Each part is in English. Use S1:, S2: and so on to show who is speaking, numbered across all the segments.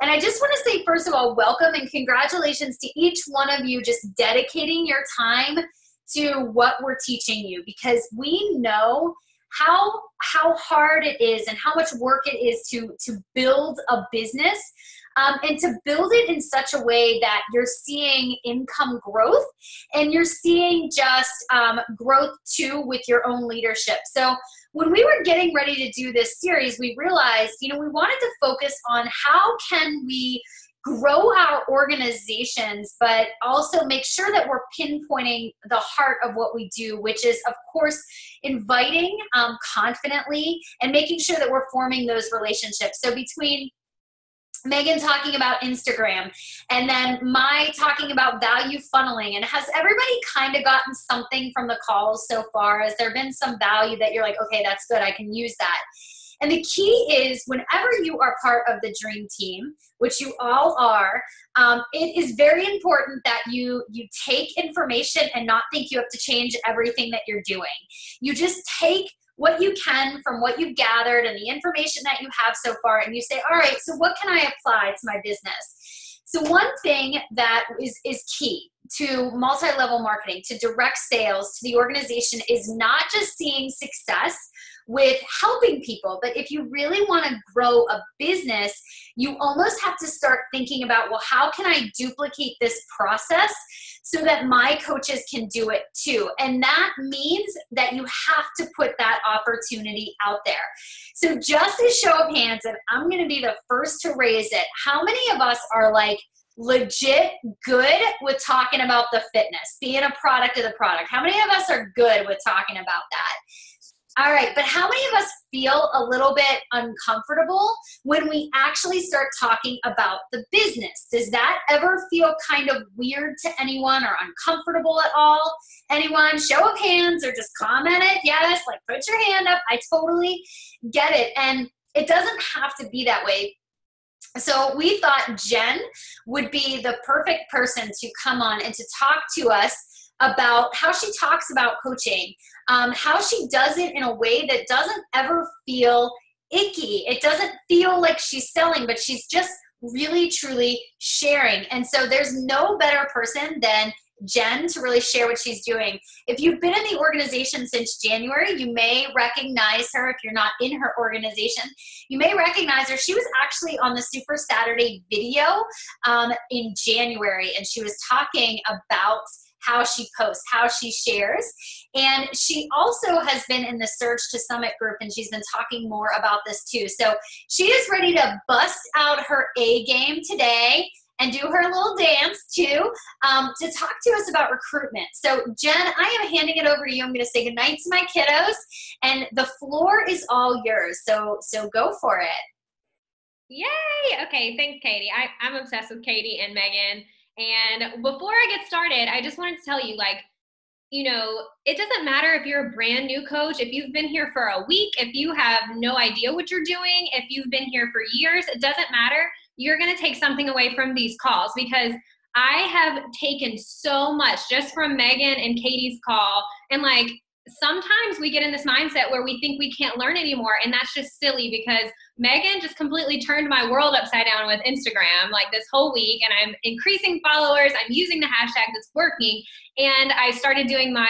S1: And I just want to say, first of all, welcome and congratulations to each one of you just dedicating your time to what we're teaching you, because we know how hard it is and how much work it is to build a business, and to build it in such a way that you're seeing income growth and you're seeing just growth too with your own leadership. So when we were getting ready to do this series, we realized, we wanted to focus on how can we grow our organizations, but also make sure that we're pinpointing the heart of what we do, which is, of course, inviting confidently and making sure that we're forming those relationships. So between Maegan talking about Instagram and then my talking about value funneling, and has everybody kind of gotten something from the calls so far? Has there been some value that you're like, okay, that's good, I can use that? And the key is, whenever you are part of the dream team, which you all are, it is very important that you take information and not think you have to change everything that you're doing. You just take what you can from what you've gathered and the information that you have so far, and you say, all right, so what can I apply to my business? So one thing that is key to multi-level marketing, to direct sales, to the organization, is not just seeing success with helping people, but if you really want to grow a business, you almost have to start thinking about, well, how can I duplicate this process so that my coaches can do it too? And that means that you have to put that opportunity out there. So just a show of hands, and I'm going to be the first to raise it, how many of us are like legit good with talking about the fitness, being a product of the product? How many of us are good with talking about that? All right, but how many of us feel a little bit uncomfortable when we actually start talking about the business? Does that ever feel kind of weird to anyone or uncomfortable at all? Anyone? Show of hands, or just comment it. Yes, like put your hand up. I totally get it. And it doesn't have to be that way. So we thought Jen would be the perfect person to come on and to talk to us about how she talks about coaching, how she does it in a way that doesn't ever feel icky. It doesn't feel like she's selling, but she's just really, truly sharing. And so there's no better person than Jen to really share what she's doing. If you've been in the organization since January, you may recognize her. If you're not in her organization, you may recognize her. She was actually on the Super Saturday video in January, and she was talking about how she posts, how she shares. And she also has been in the Search to Summit group, and she's been talking more about this too. So she is ready to bust out her A game today and do her little dance too, to talk to us about recruitment. So Jen, I am handing it over to you. I'm gonna say goodnight to my kiddos, and the floor is all yours. So go for it.
S2: Yay! Okay, thanks, Katy. I'm obsessed with Katy and Maegan. And before I get started, I just wanted to tell you, it doesn't matter if you're a brand new coach, if you've been here for a week, if you have no idea what you're doing, if you've been here for years, it doesn't matter. You're going to take something away from these calls, because I have taken so much just from Maegan and Katy's call. And sometimes we get in this mindset where we think we can't learn anymore, and that's just silly, because Maegan just completely turned my world upside down with Instagram this whole week, and I'm increasing followers, I'm using the hashtags, it's working, and I started doing my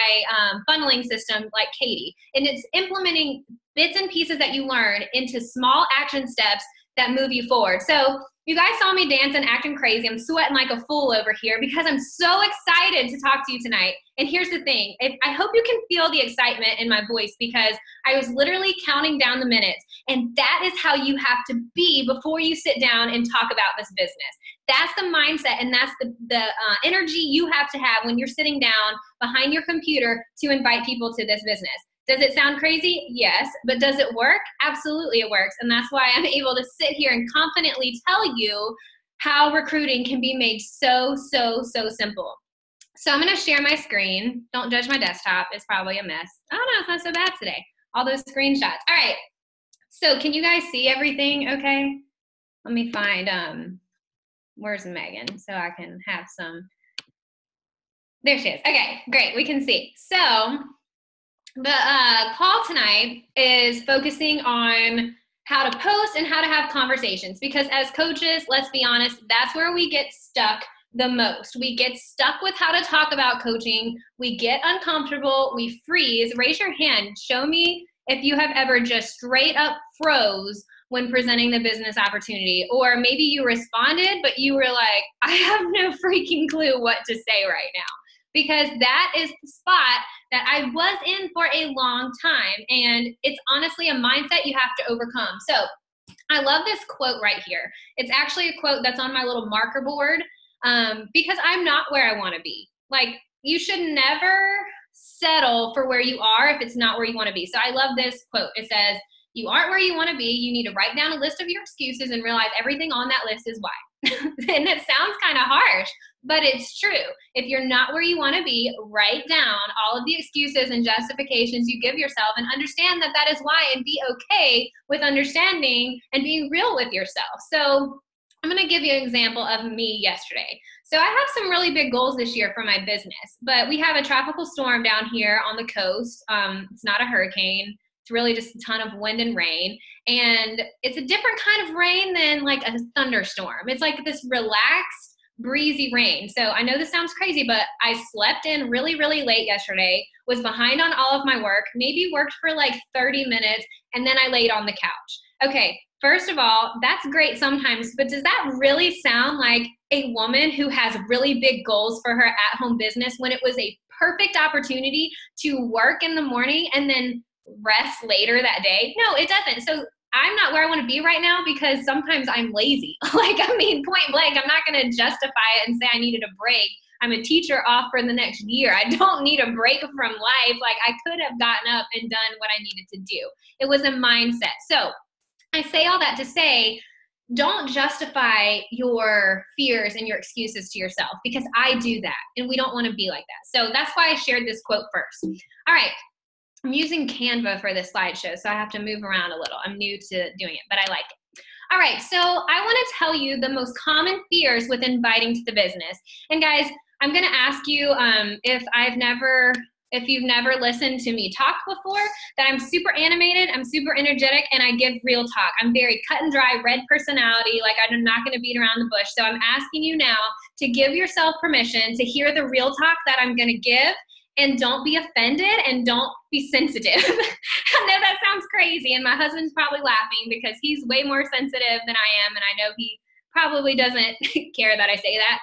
S2: funneling system like Katy, and it's implementing bits and pieces that you learn into small action steps that move you forward. So you guys saw me dancing, acting crazy. I'm sweating like a fool over here because I'm so excited to talk to you tonight. And here's the thing. I hope you can feel the excitement in my voice, because I was literally counting down the minutes. And that is how you have to be before you sit down and talk about this business. That's the mindset, and that's the energy you have to have when you're sitting down behind your computer to invite people to this business. Does it sound crazy? Yes. But does it work? Absolutely it works. And that's why I'm able to sit here and confidently tell you how recruiting can be made so, so, so simple. So I'm going to share my screen. Don't judge my desktop. It's probably a mess. Oh, no, it's not so bad today. All those screenshots. All right. So can you guys see everything okay? Let me find, where's Maegan so I can have some. There she is. Okay, great. We can see. So the call tonight is focusing on how to post and how to have conversations. Because as coaches, let's be honest, that's where we get stuck the most. We get stuck with how to talk about coaching. We get uncomfortable. We freeze. Raise your hand. Show me if you have ever just straight up froze when presenting the business opportunity. Or maybe you responded, but you were like, I have no freaking clue what to say right now. Because that is the spot that I was in for a long time. And it's honestly a mindset you have to overcome. So I love this quote right here. It's actually a quote that's on my little marker board because I'm not where I want to be. Like, you should never settle for where you are if it's not where you want to be. So I love this quote. It says, you aren't where you want to be. You need to write down a list of your excuses and realize everything on that list is why. And it sounds kind of harsh, but it's true. If you're not where you want to be, write down all of the excuses and justifications you give yourself and understand that that is why, and be okay with understanding and being real with yourself. So I'm going to give you an example of me yesterday. So I have some really big goals this year for my business, but we have a tropical storm down here on the coast. It's not a hurricane. It's really just a ton of wind and rain. And it's a different kind of rain than like a thunderstorm. It's like this relaxed, breezy rain. So I know this sounds crazy, but I slept in really, really late yesterday, was behind on all of my work, maybe worked for like 30 minutes, and then I laid on the couch. Okay, first of all, that's great sometimes, but does that really sound like a woman who has really big goals for her at-home business when it was a perfect opportunity to work in the morning and then rest later that day? No, it doesn't. So I'm not where I want to be right now because sometimes I'm lazy. Like, I mean, point blank, I'm not going to justify it and say I needed a break. I'm a teacher off for the next year. I don't need a break from life. Like, I could have gotten up and done what I needed to do. It was a mindset. So I say all that to say, don't justify your fears and your excuses to yourself, because I do that and we don't want to be like that. So that's why I shared this quote first. All right. I'm using Canva for this slideshow, so I have to move around a little. I'm new to doing it, but I like it. All right, so I want to tell you the most common fears with inviting to the business. And guys, I'm going to ask you if you've never listened to me talk before, that I'm super animated, I'm super energetic, and I give real talk. I'm very cut and dry, red personality, like I'm not going to beat around the bush. So I'm asking you now to give yourself permission to hear the real talk that I'm going to give. And don't be offended and don't be sensitive. I know that sounds crazy, and my husband's probably laughing because he's way more sensitive than I am, and I know he probably doesn't care that I say that.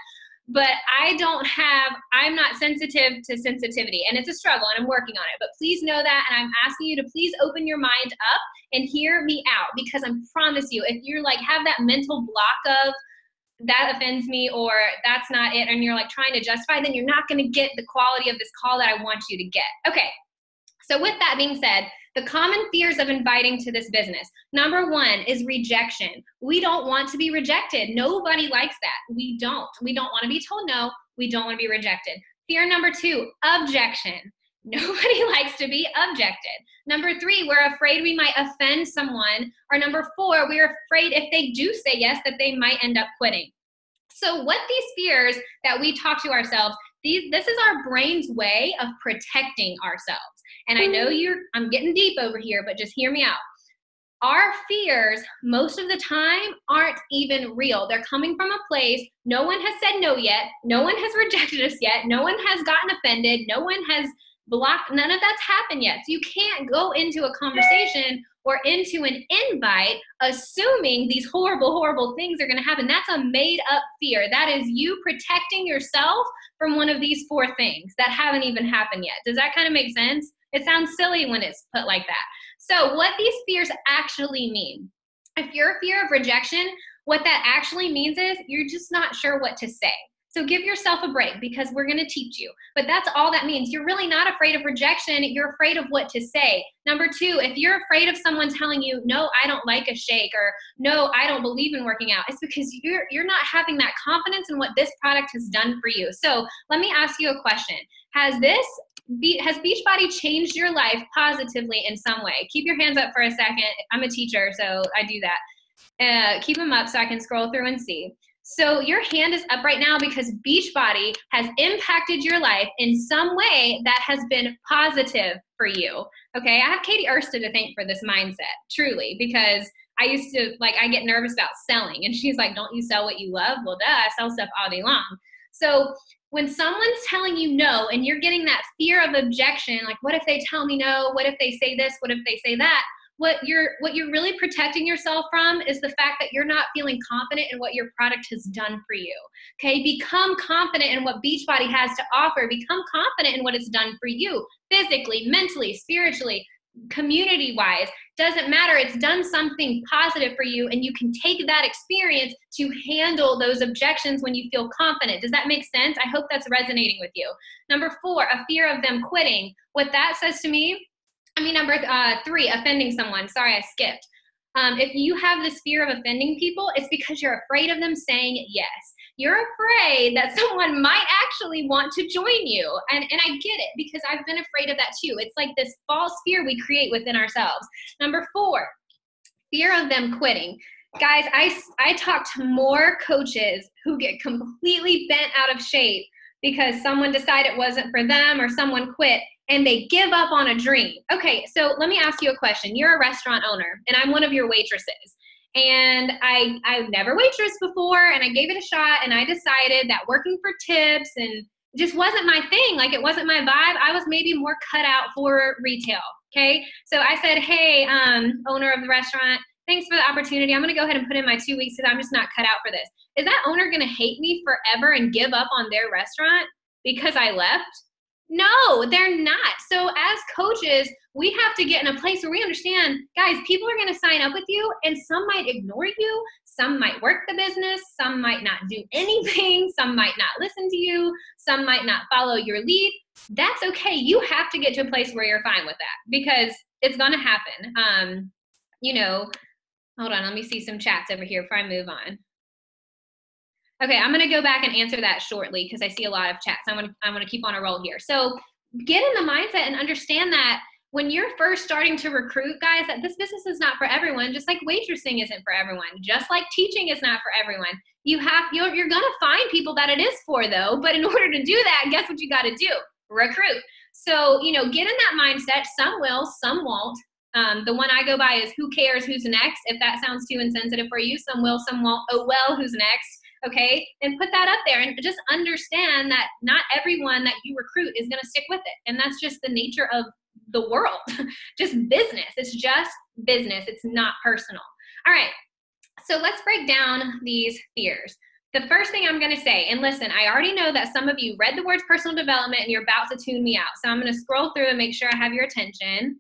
S2: But I'm not sensitive to sensitivity, and it's a struggle, and I'm working on it. But please know that, and I'm asking you to please open your mind up and hear me out, because I promise you, if you're like have that mental block of, that offends me or that's not it, and you're like trying to justify, then you're not going to get the quality of this call that I want you to get. Okay, so with that being said, the common fears of inviting to this business. Number one is rejection. We don't want to be rejected. Nobody likes that. We don't want to be told no. We don't want to be rejected. Fear number two, objection. Nobody likes to be objected. Number three, we're afraid we might offend someone. Or number four, we're afraid if they do say yes, that they might end up quitting. So what these fears that we talk to ourselves, this is our brain's way of protecting ourselves. And I know I'm getting deep over here, but just hear me out. Our fears, most of the time, aren't even real. They're coming from a place, no one has said no yet. No one has rejected us yet. No one has gotten offended. No one has blocked. None of that's happened yet. So you can't go into a conversation or into an invite assuming these horrible, horrible things are going to happen. That's a made up fear. That is you protecting yourself from one of these four things that haven't even happened yet. Does that kind of make sense? It sounds silly when it's put like that. So what these fears actually mean, if you're a fear of rejection, what that actually means is you're just not sure what to say. So give yourself a break, because we're going to teach you. But that's all that means. You're really not afraid of rejection. You're afraid of what to say. Number two, if you're afraid of someone telling you, no, I don't like a shake, or no, I don't believe in working out, it's because you're not having that confidence in what this product has done for you. So let me ask you a question. Has Beachbody changed your life positively in some way? Keep your hands up for a second. I'm a teacher, so I do that. Keep them up so I can scroll through and see. So your hand is up right now because Beachbody has impacted your life in some way that has been positive for you. Okay, I have Katy Ursta to thank for this mindset, truly, because I used to, like, I get nervous about selling. And she's like, don't you sell what you love? Well, duh, I sell stuff all day long. So when someone's telling you no and you're getting that fear of objection, like, what if they tell me no? What if they say this? What if they say that? What you're really protecting yourself from is the fact that you're not feeling confident in what your product has done for you. Okay, become confident in what Beachbody has to offer. Become confident in what it's done for you, physically, mentally, spiritually, community-wise. Doesn't matter. It's done something positive for you, and you can take that experience to handle those objections when you feel confident. Does that make sense? I hope that's resonating with you. Number 4, a fear of them quitting. What that says to me, number 3, offending someone. Sorry, I skipped. If you have this fear of offending people, it's because you're afraid of them saying yes. You're afraid that someone might actually want to join you. And I get it, because I've been afraid of that too. It's like this false fear we create within ourselves. Number 4, fear of them quitting. Guys, I talk to more coaches who get completely bent out of shape because someone decided it wasn't for them or someone quit, and they give up on a dream. Okay, so let me ask you a question. You're a restaurant owner, and I'm one of your waitresses. And I've never waitressed before, and I gave it a shot, and I decided that working for tips and just wasn't my thing. Like, it wasn't my vibe. I was maybe more cut out for retail, okay? So I said, hey, owner of the restaurant, thanks for the opportunity. I'm gonna go ahead and put in my 2 weeks because I'm just not cut out for this. Is that owner gonna hate me forever and give up on their restaurant because I left? No, they're not. So as coaches, we have to get in a place where we understand, guys, people are going to sign up with you, and some might ignore you. Some might work the business. Some might not do anything. Some might not listen to you. Some might not follow your lead. That's okay. You have to get to a place where you're fine with that, because it's going to happen. Hold on. Let me see some chats over here before I move on. Okay, I'm going to go back and answer that shortly because I see a lot of chats. I'm going to keep on a roll here. So get in the mindset and understand that when you're first starting to recruit, guys, that this business is not for everyone, just like waitressing isn't for everyone, just like teaching is not for everyone. You're going to find people that it is for, though, but in order to do that, guess what you got to do? Recruit. So, get in that mindset. Some will, some won't. The one I go by is who cares, who's next? If that sounds too insensitive for you, some will, some won't. Oh, well, who's next? Okay, and put that up there, and just understand that not everyone that you recruit is going to stick with it. And that's just the nature of the world. Just business. It's just business. It's not personal. All right, so let's break down these fears. The first thing I'm going to say, and listen, I already know that some of you read the words personal development and you're about to tune me out. So I'm going to scroll through and make sure I have your attention.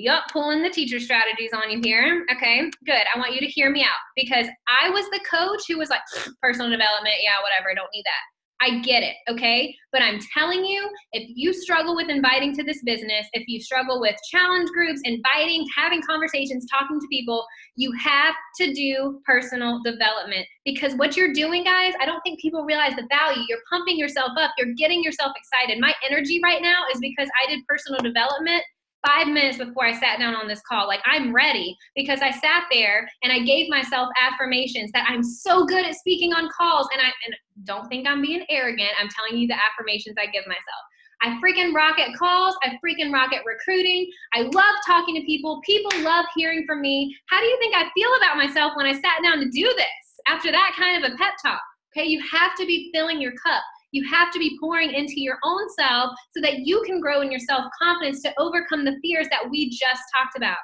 S2: Yup, pulling the teacher strategies on you here. Okay, good. I want you to hear me out, because I was the coach who was like, personal development, yeah, whatever, don't need that. I get it, okay? But I'm telling you, if you struggle with inviting to this business, if you struggle with challenge groups, inviting, having conversations, talking to people, you have to do personal development. Because what you're doing, guys, I don't think people realize the value. You're pumping yourself up. You're getting yourself excited. My energy right now is because I did personal development 5 minutes before I sat down on this call. Like, I'm ready because I sat there and I gave myself affirmations that I'm so good at speaking on calls. And don't think I'm being arrogant. I'm telling you the affirmations I give myself. I freaking rock at calls. I freaking rock at recruiting. I love talking to people. People love hearing from me. How do you think I feel about myself when I sat down to do this after that kind of a pep talk? Okay, you have to be filling your cup. You have to be pouring into your own self so that you can grow in your self-confidence to overcome the fears that we just talked about.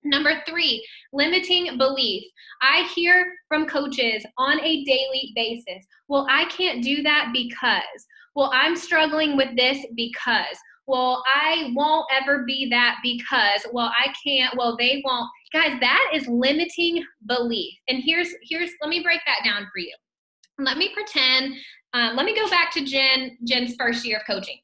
S2: Number 3, limiting belief. I hear from coaches on a daily basis, well, I can't do that because, well, I'm struggling with this because, well, I won't ever be that because, well, I can't, well, they won't. Guys, that is limiting belief. And here's let me break that down for you. Let me pretend, let me go back to Jen's first year of coaching.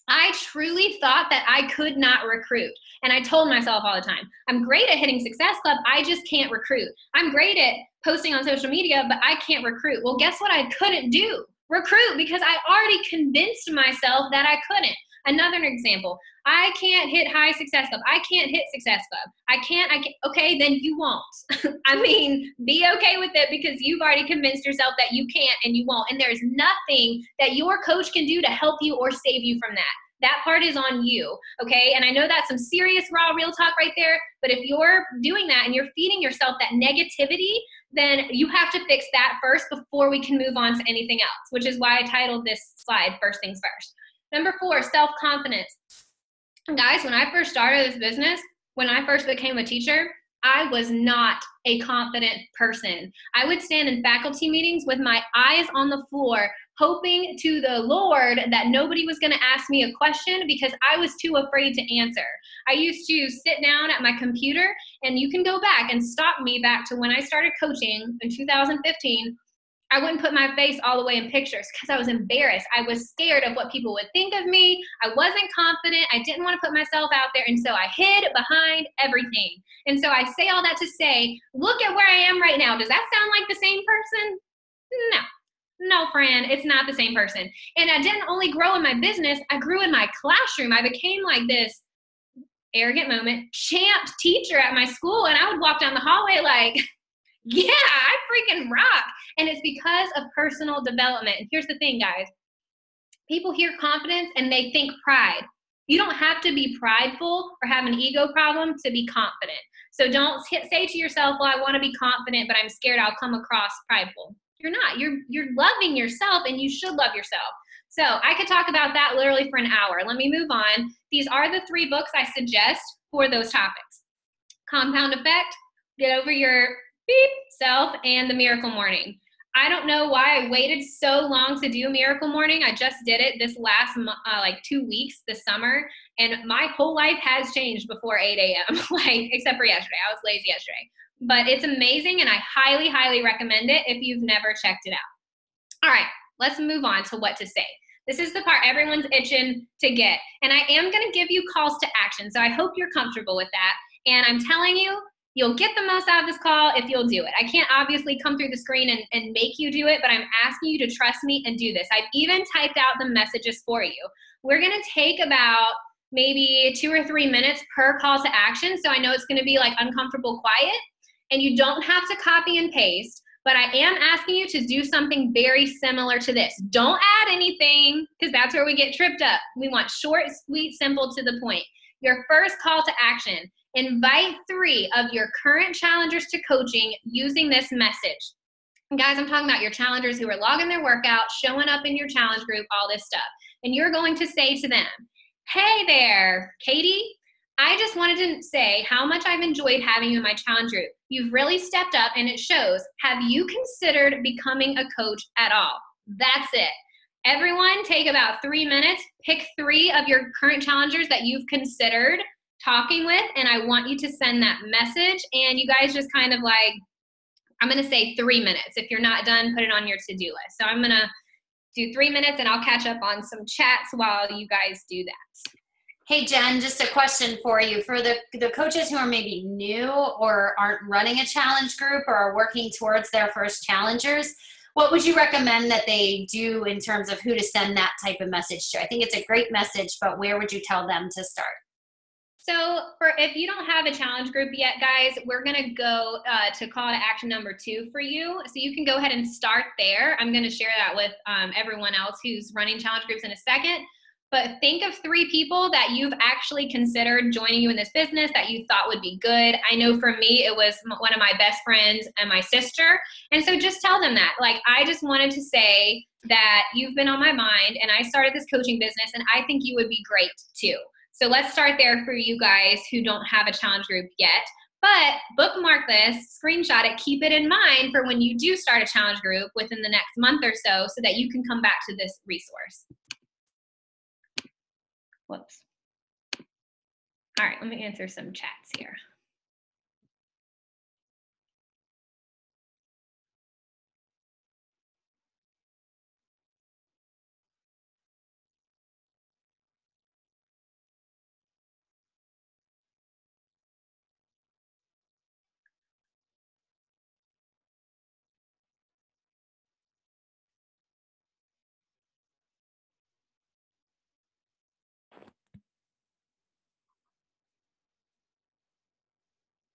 S2: I truly thought that I could not recruit. And I told myself all the time, I'm great at hitting Success Club, I just can't recruit. I'm great at posting on social media, but I can't recruit. Well, guess what I couldn't do? Recruit, because I already convinced myself that I couldn't. Another example, I can't hit high Success Club. I can't hit Success Club. I can't, okay, then you won't. I mean, be okay with it because you've already convinced yourself that you can't and you won't. And there's nothing that your coach can do to help you or save you from that. that part is on you, okay? And I know that's some serious raw real talk right there, but if you're doing that and you're feeding yourself that negativity, then you have to fix that first before we can move on to anything else, which is why I titled this slide First Things First. Number 4, self-confidence. Guys, when I first started this business, when I first became a teacher, I was not a confident person. I would stand in faculty meetings with my eyes on the floor, hoping to the Lord that nobody was going to ask me a question because I was too afraid to answer. I used to sit down at my computer, and you can go back and stop me back to when I started coaching in 2015. I wouldn't put my face all the way in pictures because I was embarrassed. I was scared of what people would think of me. I wasn't confident. I didn't want to put myself out there. And so I hid behind everything. And so I say all that to say, look at where I am right now. Does that sound like the same person? No, friend, it's not the same person. And I didn't only grow in my business, I grew in my classroom. I became like this arrogant moment champ teacher at my school. And I would walk down the hallway like, yeah, I freaking rock. And it's because of personal development. And here's the thing, guys. People hear confidence and they think pride. You don't have to be prideful or have an ego problem to be confident. So don't say to yourself, well, I want to be confident, but I'm scared I'll come across prideful. You're not. You're loving yourself, and you should love yourself. So I could talk about that literally for an hour. Let me move on. These are the 3 books I suggest for those topics. Compound Effect, Get Over Your Beep Self, and The Miracle Morning. I don't know why I waited so long to do Miracle Morning. I just did it this last like 2 weeks this summer, and my whole life has changed before 8 a.m. like except for yesterday. I was lazy yesterday. But it's amazing, and I highly, highly recommend it if you've never checked it out. All right, let's move on to what to say. This is the part everyone's itching to get, and I am going to give you calls to action, so I hope you're comfortable with that. And I'm telling you, you'll get the most out of this call if you'll do it. I can't obviously come through the screen and make you do it, but I'm asking you to trust me and do this. I've even typed out the messages for you. We're going to take about maybe 2 or 3 minutes per call to action, so I know it's going to be like uncomfortable quiet, and you don't have to copy and paste, but I am asking you to do something very similar to this. Don't add anything, because that's where we get tripped up. We want short, sweet, simple, to the point. Your first call to action. Invite 3 of your current challengers to coaching using this message. And guys, I'm talking about your challengers who are logging their workout, showing up in your challenge group, all this stuff. And you're going to say to them, hey there, Katy. I just wanted to say how much I've enjoyed having you in my challenge group. You've really stepped up, and it shows. Have you considered becoming a coach at all? That's it. Everyone, take about 3 minutes. Pick 3 of your current challengers that you've considered talking with, and I want you to send that message. And you guys just kind of like, I'm going to say 3 minutes. If you're not done, put it on your to-do list. So I'm going to do 3 minutes, and I'll catch up on some chats while you guys do that.
S1: Hey, Jen, just a question for you. For the coaches who are maybe new or aren't running a challenge group or are working towards their first challengers, what would you recommend that they do in terms of who to send that type of message to? I think it's a great message, but where would you tell them to start?
S2: So if you don't have a challenge group yet, guys, we're going to go to call to action number 2 for you. So you can go ahead and start there. I'm going to share that with everyone else who's running challenge groups in a second. But think of 3 people that you've actually considered joining you in this business that you thought would be good. I know for me, it was one of my best friends and my sister. And so just tell them that. Like, I just wanted to say that you've been on my mind, and I started this coaching business, and I think you would be great too. So let's start there for you guys who don't have a challenge group yet. But bookmark this, screenshot it, keep it in mind for when you do start a challenge group within the next month or so that you can come back to this resource. Whoops. All right, let me answer some chats here.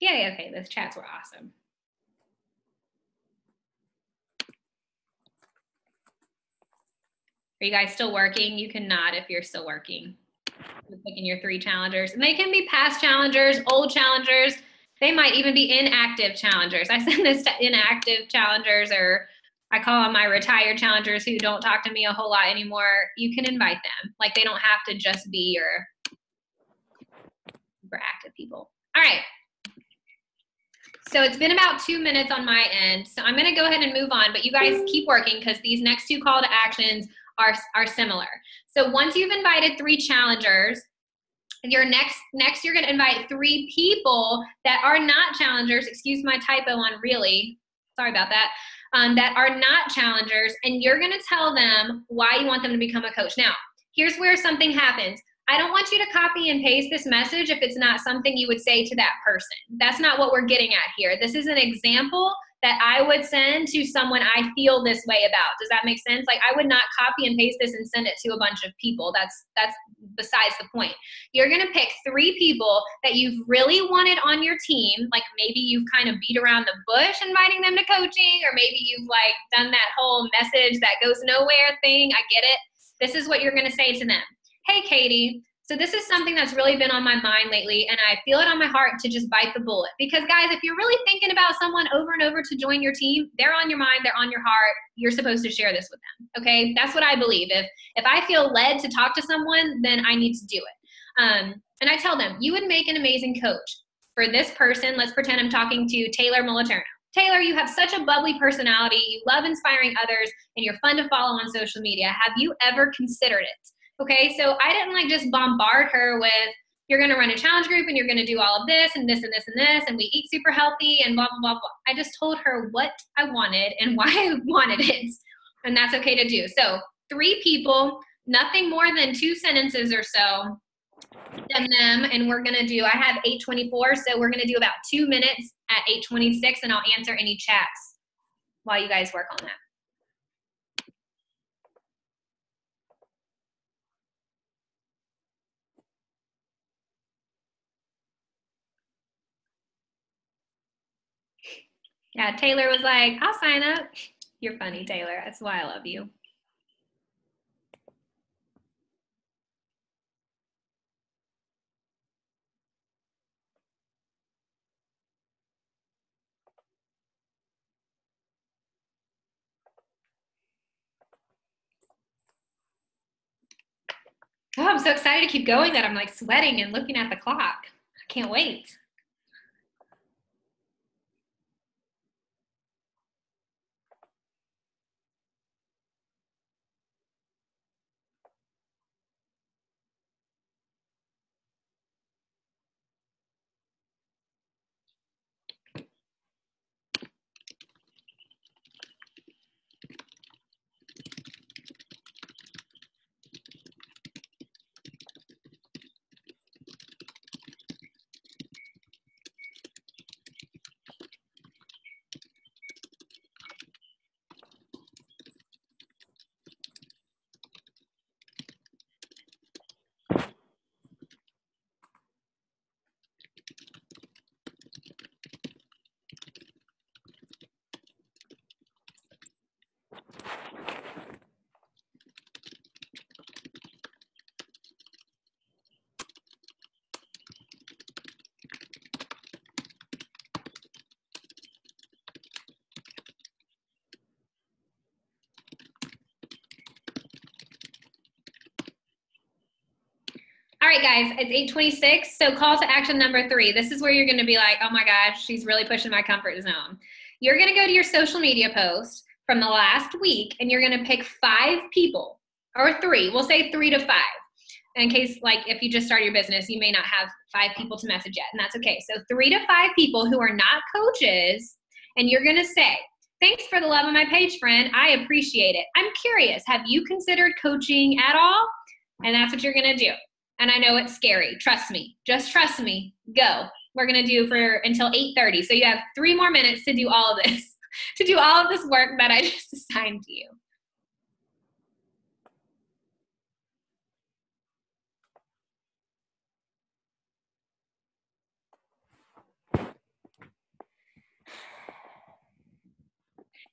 S2: Yeah, okay, those chats were awesome. Are you guys still working? You can nod if you're still working. picking your 3 challengers. And they can be past challengers, old challengers. They might even be inactive challengers. I send this to inactive challengers, or I call them my retired challengers who don't talk to me a whole lot anymore. You can invite them. Like, they don't have to just be your super active people. All right. So it's been about 2 minutes on my end. So I'm going to go ahead and move on, but you guys keep working because these next 2 call to actions are similar. So once you've invited 3 challengers, you're you're going to invite 3 people that are not challengers. Excuse my typo on really. Sorry about that. That are not challengers, and you're going to tell them why you want them to become a coach. Now, here's where something happens. I don't want you to copy and paste this message if it's not something you would say to that person. That's not what we're getting at here. This is an example that I would send to someone I feel this way about. Does that make sense? Like, I would not copy and paste this and send it to a bunch of people. That's besides the point. You're going to pick 3 people that you've really wanted on your team. Like, maybe you've kind of beat around the bush inviting them to coaching, or maybe you've like done that whole message that goes nowhere thing. I get it. This is what you're going to say to them. Hey, Katy, so this is something that's really been on my mind lately, and I feel it on my heart to just bite the bullet. Because, guys, if you're really thinking about someone over and over to join your team, they're on your mind, they're on your heart. You're supposed to share this with them, okay? That's what I believe. If I feel led to talk to someone, then I need to do it. And I tell them, you would make an amazing coach. For this person, let's pretend I'm talking to Taylor Moliterno. Taylor, you have such a bubbly personality. You love inspiring others, and you're fun to follow on social media. Have you ever considered it? Okay, so I didn't like just bombard her with, you're going to run a challenge group and you're going to do all of this and this and this and this, and we eat super healthy and blah, blah, blah, blah. I just told her what I wanted and why I wanted it, and that's okay to do. So 3 people, nothing more than 2 sentences or so, send them, and we're going to do, I have 8:24, so we're going to do about 2 minutes at 8:26, and I'll answer any chats while you guys work on that. Yeah, Taylor was like, I'll sign up. You're funny, Taylor. That's why I love you. Oh, I'm so excited to keep going that I'm like sweating and looking at the clock. I can't wait. All right, guys, it's 8:26. So call to action number 3. This is where you're going to be like, oh my gosh, she's really pushing my comfort zone. You're going to go to your social media post from the last week, and you're going to pick 5 people, or 3. We'll say 3 to 5. In case, like, if you just start your business, you may not have 5 people to message yet, and that's okay. So 3 to 5 people who are not coaches, and you're going to say, thanks for the love of my page, friend. I appreciate it. I'm curious, have you considered coaching at all? And that's what you're going to do. And I know it's scary. Trust me. Just trust me. Go. We're going to do for until 8:30. So you have 3 more minutes to do all of this, to do all of this work that I just assigned to you.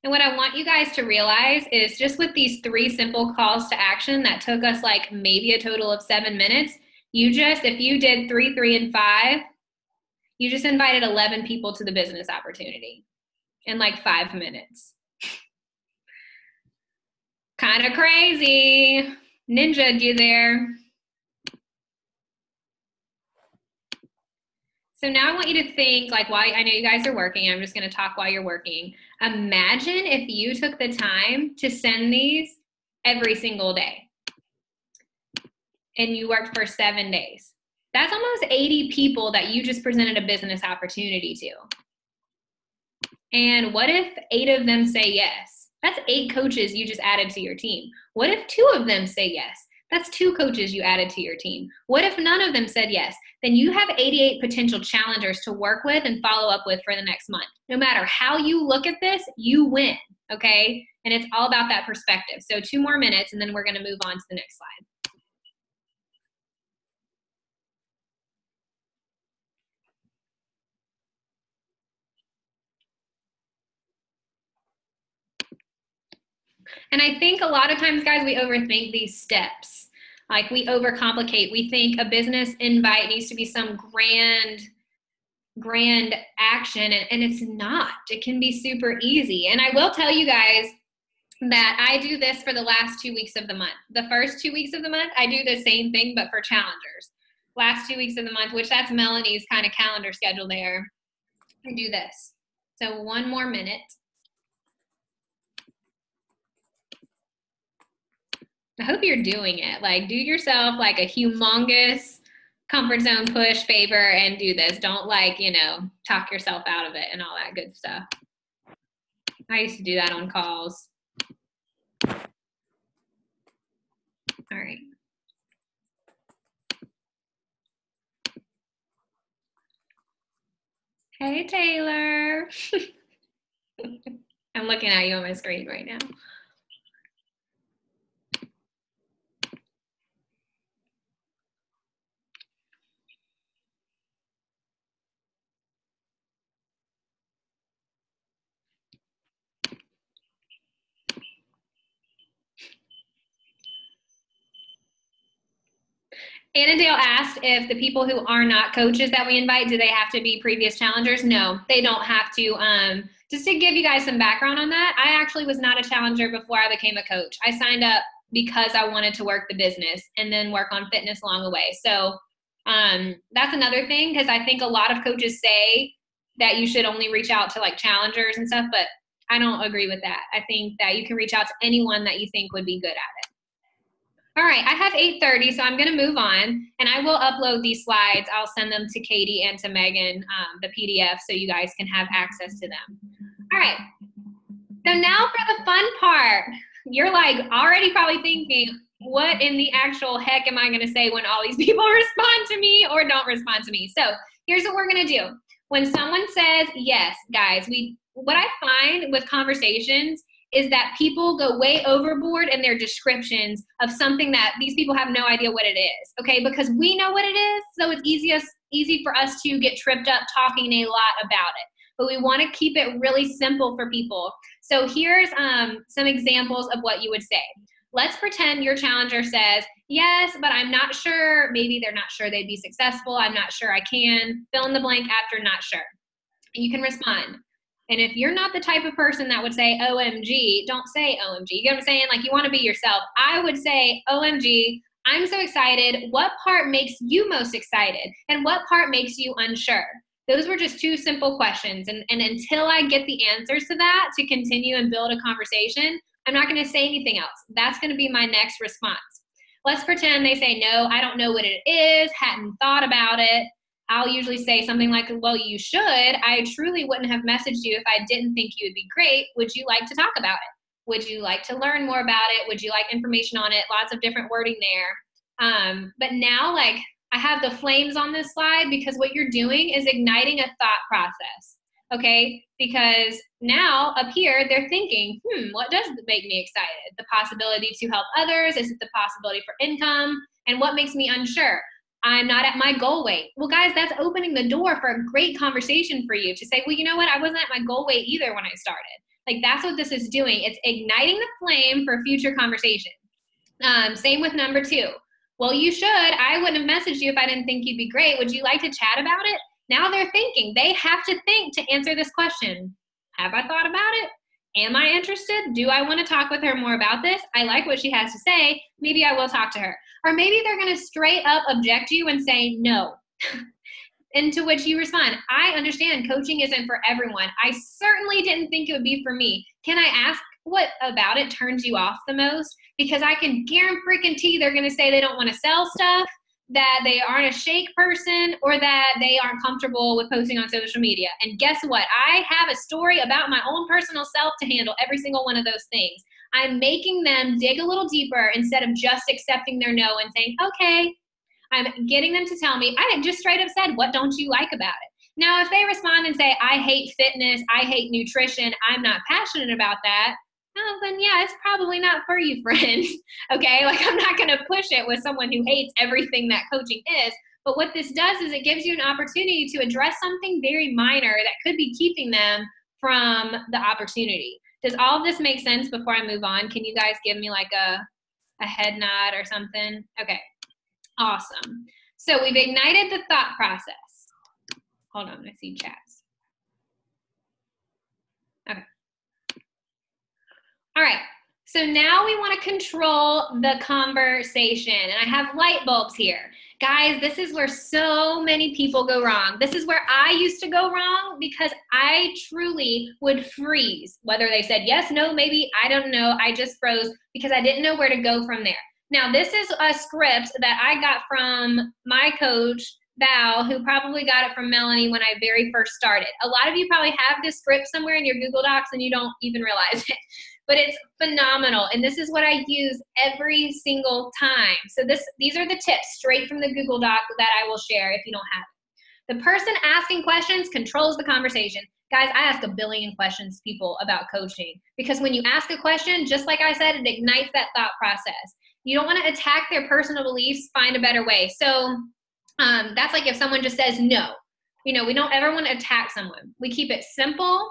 S2: And what I want you guys to realize is just with these 3 simple calls to action that took us like maybe a total of 7 minutes, if you did 3, 3, and 5, you just invited 11 people to the business opportunity in like 5 minutes. Kind of crazy. Ninja, you there? So now I want you to think, like, while I know you guys are working, I'm just going to talk while you're working. Imagine if you took the time to send these every single day and you worked for 7 days. That's almost 80 people that you just presented a business opportunity to. And what if 8 of them say yes? That's 8 coaches you just added to your team. What if 2 of them say yes? That's 2 coaches you added to your team. What if none of them said yes? Then you have 88 potential challengers to work with and follow up with for the next month. No matter how you look at this, you win, okay? And it's all about that perspective. So 2 more minutes, and then we're gonna move on to the next slide. And I think a lot of times, guys, we overthink these steps. Like, we overcomplicate. We think a business invite needs to be some grand action, and it's not. It can be super easy. And I will tell you guys that I do this for the last 2 weeks of the month. The first 2 weeks of the month, I do the same thing, but for challengers. Last 2 weeks of the month, which that's Melanie's kind of calendar schedule there, I do this. So 1 more minute. I hope you're doing it. Like, do yourself like a humongous comfort zone push favor and do this. Don't, like, you know, talk yourself out of it and all that good stuff. I used to do that on calls. All right. Hey, Taylor. I'm looking at you on my screen right now. Annandale asked if the people who are not coaches that we invite, do they have to be previous challengers? No, they don't have to. Just to give you guys some background on that, I actually was not a challenger before I became a coach. I signed up because I wanted to work the business and then work on fitness along the way. So that's another thing, because I think a lot of coaches say that you should only reach out to like challengers and stuff, but I don't agree with that. I think that you can reach out to anyone that you think would be good at it. All right, I have 8:30, so I'm going to move on, and I will upload these slides. I'll send them to Katy and to Maegan, the PDF, so you guys can have access to them. All right, so now for the fun part. You're like already probably thinking, what in the actual heck am I going to say when all these people respond to me or don't respond to me? So here's what we're going to do. When someone says yes, guys, what I find with conversations is that people go way overboard in their descriptions of something that these people have no idea what it is, okay? Because we know what it is, so it's easy for us to get tripped up talking a lot about it. But we want to keep it really simple for people. So here's some examples of what you would say. Let's pretend your challenger says, yes, but I'm not sure. Maybe they're not sure they'd be successful. I'm not sure I can. Fill in the blank after not sure. You can respond. And if you're not the type of person that would say OMG, don't say OMG. You get what I'm saying? Like, you want to be yourself. I would say OMG, I'm so excited. What part makes you most excited? And what part makes you unsure? Those were just 2 simple questions. And until I get the answers to that to continue and build a conversation, I'm not going to say anything else. That's going to be my next response. Let's pretend they say, no, I don't know what it is, hadn't thought about it. I'll usually say something like, well, you should. I truly wouldn't have messaged you if I didn't think you would be great. Would you like to talk about it? Would you like to learn more about it? Would you like information on it? Lots of different wording there. But now, like, I have the flames on this slide because what you're doing is igniting a thought process, okay? Because now up here, they're thinking, what does make me excited? The possibility to help others? Is it the possibility for income? And what makes me unsure? I'm not at my goal weight. Well, guys, that's opening the door for a great conversation for you to say, well, you know what? I wasn't at my goal weight either when I started. Like, that's what this is doing. It's igniting the flame for future conversation. Same with number 2. Well, you should. I wouldn't have messaged you if I didn't think you'd be great. Would you like to chat about it? Now they're thinking. They have to think to answer this question. Have I thought about it? Am I interested? Do I want to talk with her more about this? I like what she has to say. Maybe I will talk to her. Or maybe they're going to straight up object you and say no. And to which you respond, I understand coaching isn't for everyone. I certainly didn't think it would be for me. Can I ask what about it turns you off the most? Because I can guarantee they're going to say they don't want to sell stuff, that they aren't a shake person, or that they aren't comfortable with posting on social media. And guess what? I have a story about my own personal self to handle every single one of those things. I'm making them dig a little deeper instead of just accepting their no and saying, okay. I'm getting them to tell me, I just straight up said, what don't you like about it? Now, if they respond and say, I hate fitness, I hate nutrition, I'm not passionate about that, well, then yeah, it's probably not for you, friend. Okay, like I'm not going to push it with someone who hates everything that coaching is. But what this does is it gives you an opportunity to address something very minor that could be keeping them from the opportunity. Does all of this make sense before I move on? Can you guys give me like a head nod or something? Okay. Awesome. So we've ignited the thought process. Hold on, I see chats. Okay. All right. So now we want to control the conversation. And I have light bulbs here. Guys, this is where so many people go wrong. This is where I used to go wrong because I truly would freeze. Whether they said yes, no, maybe, I don't know. I just froze because I didn't know where to go from there. Now, this is a script that I got from my coach, Val, who probably got it from Melanie when I very first started. A lot of you probably have this script somewhere in your Google Docs and you don't even realize it. But it's phenomenal, and this is what I use every single time. So these are the tips straight from the Google Doc that I will share if you don't have it. The person asking questions controls the conversation. Guys, I ask a billion questions to people about coaching because when you ask a question, just like I said, it ignites that thought process. You don't want to attack their personal beliefs, find a better way. So that's like if someone just says no. You know, we don't ever want to attack someone. We keep it simple.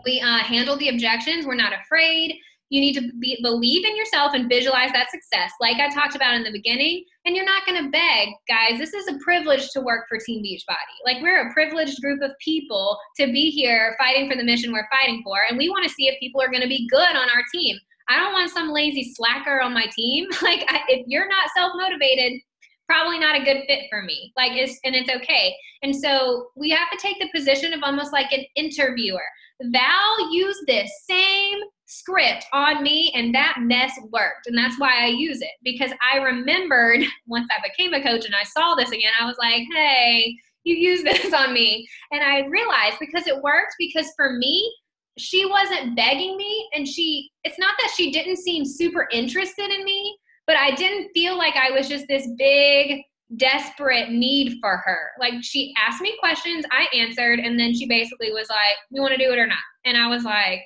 S2: We handle the objections. We're not afraid. You need to believe in yourself and visualize that success like I talked about in the beginning. And you're not going to beg. Guys, this is a privilege to work for Team Beachbody. Like, we're a privileged group of people to be here fighting for the mission we're fighting for. And we want to see if people are going to be good on our team. I don't want some lazy slacker on my team. Like, if you're not self-motivated, probably not a good fit for me. Like, it's okay. And so we have to take the position of almost like an interviewer. Val used this same script on me, and that mess worked. And that's why I use it, because I remembered once I became a coach and I saw this again, I was like, hey, you used this on me. And I realized because it worked, because for me, she wasn't begging me, and it's not that she didn't seem super interested in me, but I didn't feel like I was just this big, desperate need for her. Like, she asked me questions, I answered, and then she basically was like, you want to do it or not? And I was like,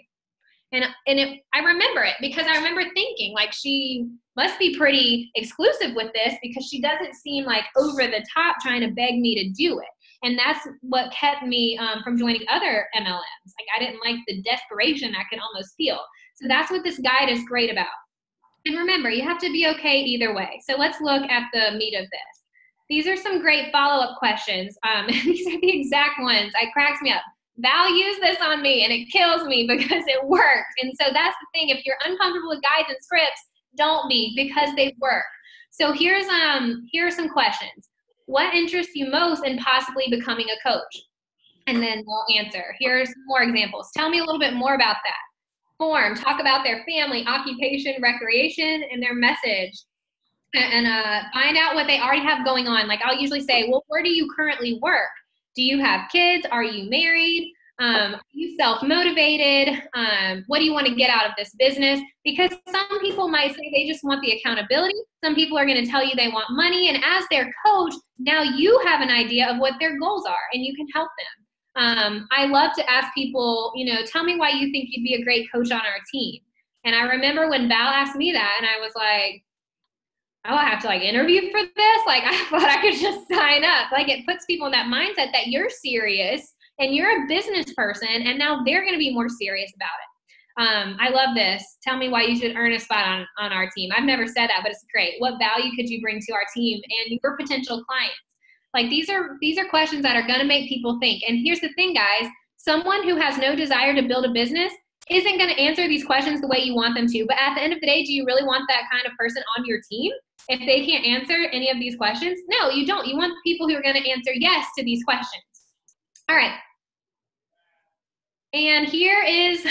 S2: I remember it because I remember thinking, like, she must be pretty exclusive with this because she doesn't seem like over the top trying to beg me to do it. And that's what kept me from joining other MLMs. Like, I didn't like the desperation I could almost feel. So that's what this guide is great about. And remember, you have to be okay either way. So let's look at the meat of this. These are some great follow-up questions. These are the exact ones. It cracks me up. Val used this on me, and it kills me because it worked. And so that's the thing. If you're uncomfortable with guides and scripts, don't be, because they work. So here are some questions. What interests you most in possibly becoming a coach? And then they'll answer. Here's some more examples. Tell me a little bit more about that. Form, talk about their family, occupation, recreation, and their message. And find out what they already have going on. Like, I'll usually say, well, where do you currently work? Do you have kids? Are you married? Are you self-motivated? What do you want to get out of this business? Because some people might say they just want the accountability. Some people are going to tell you they want money. And as their coach, now you have an idea of what their goals are, and you can help them. I love to ask people, tell me why you think you'd be a great coach on our team. And I remember when Val asked me that, and I was like, oh, I have to interview for this? Like, I thought I could just sign up. Like, it puts people in that mindset that you're serious and you're a business person, and now they're going to be more serious about I love this. Tell me why you should earn a spot on our team. I've never said that, but it's great. What value could you bring to our team and your potential clients? Like these are questions that are going to make people think. And here's the thing, guys. Someone who has no desire to build a business isn't going to answer these questions the way you want them to. But at the end of the day, do you really want that kind of person on your team if they can't answer any of these questions? No, you don't. You want people who are going to answer yes to these questions. All right. And here is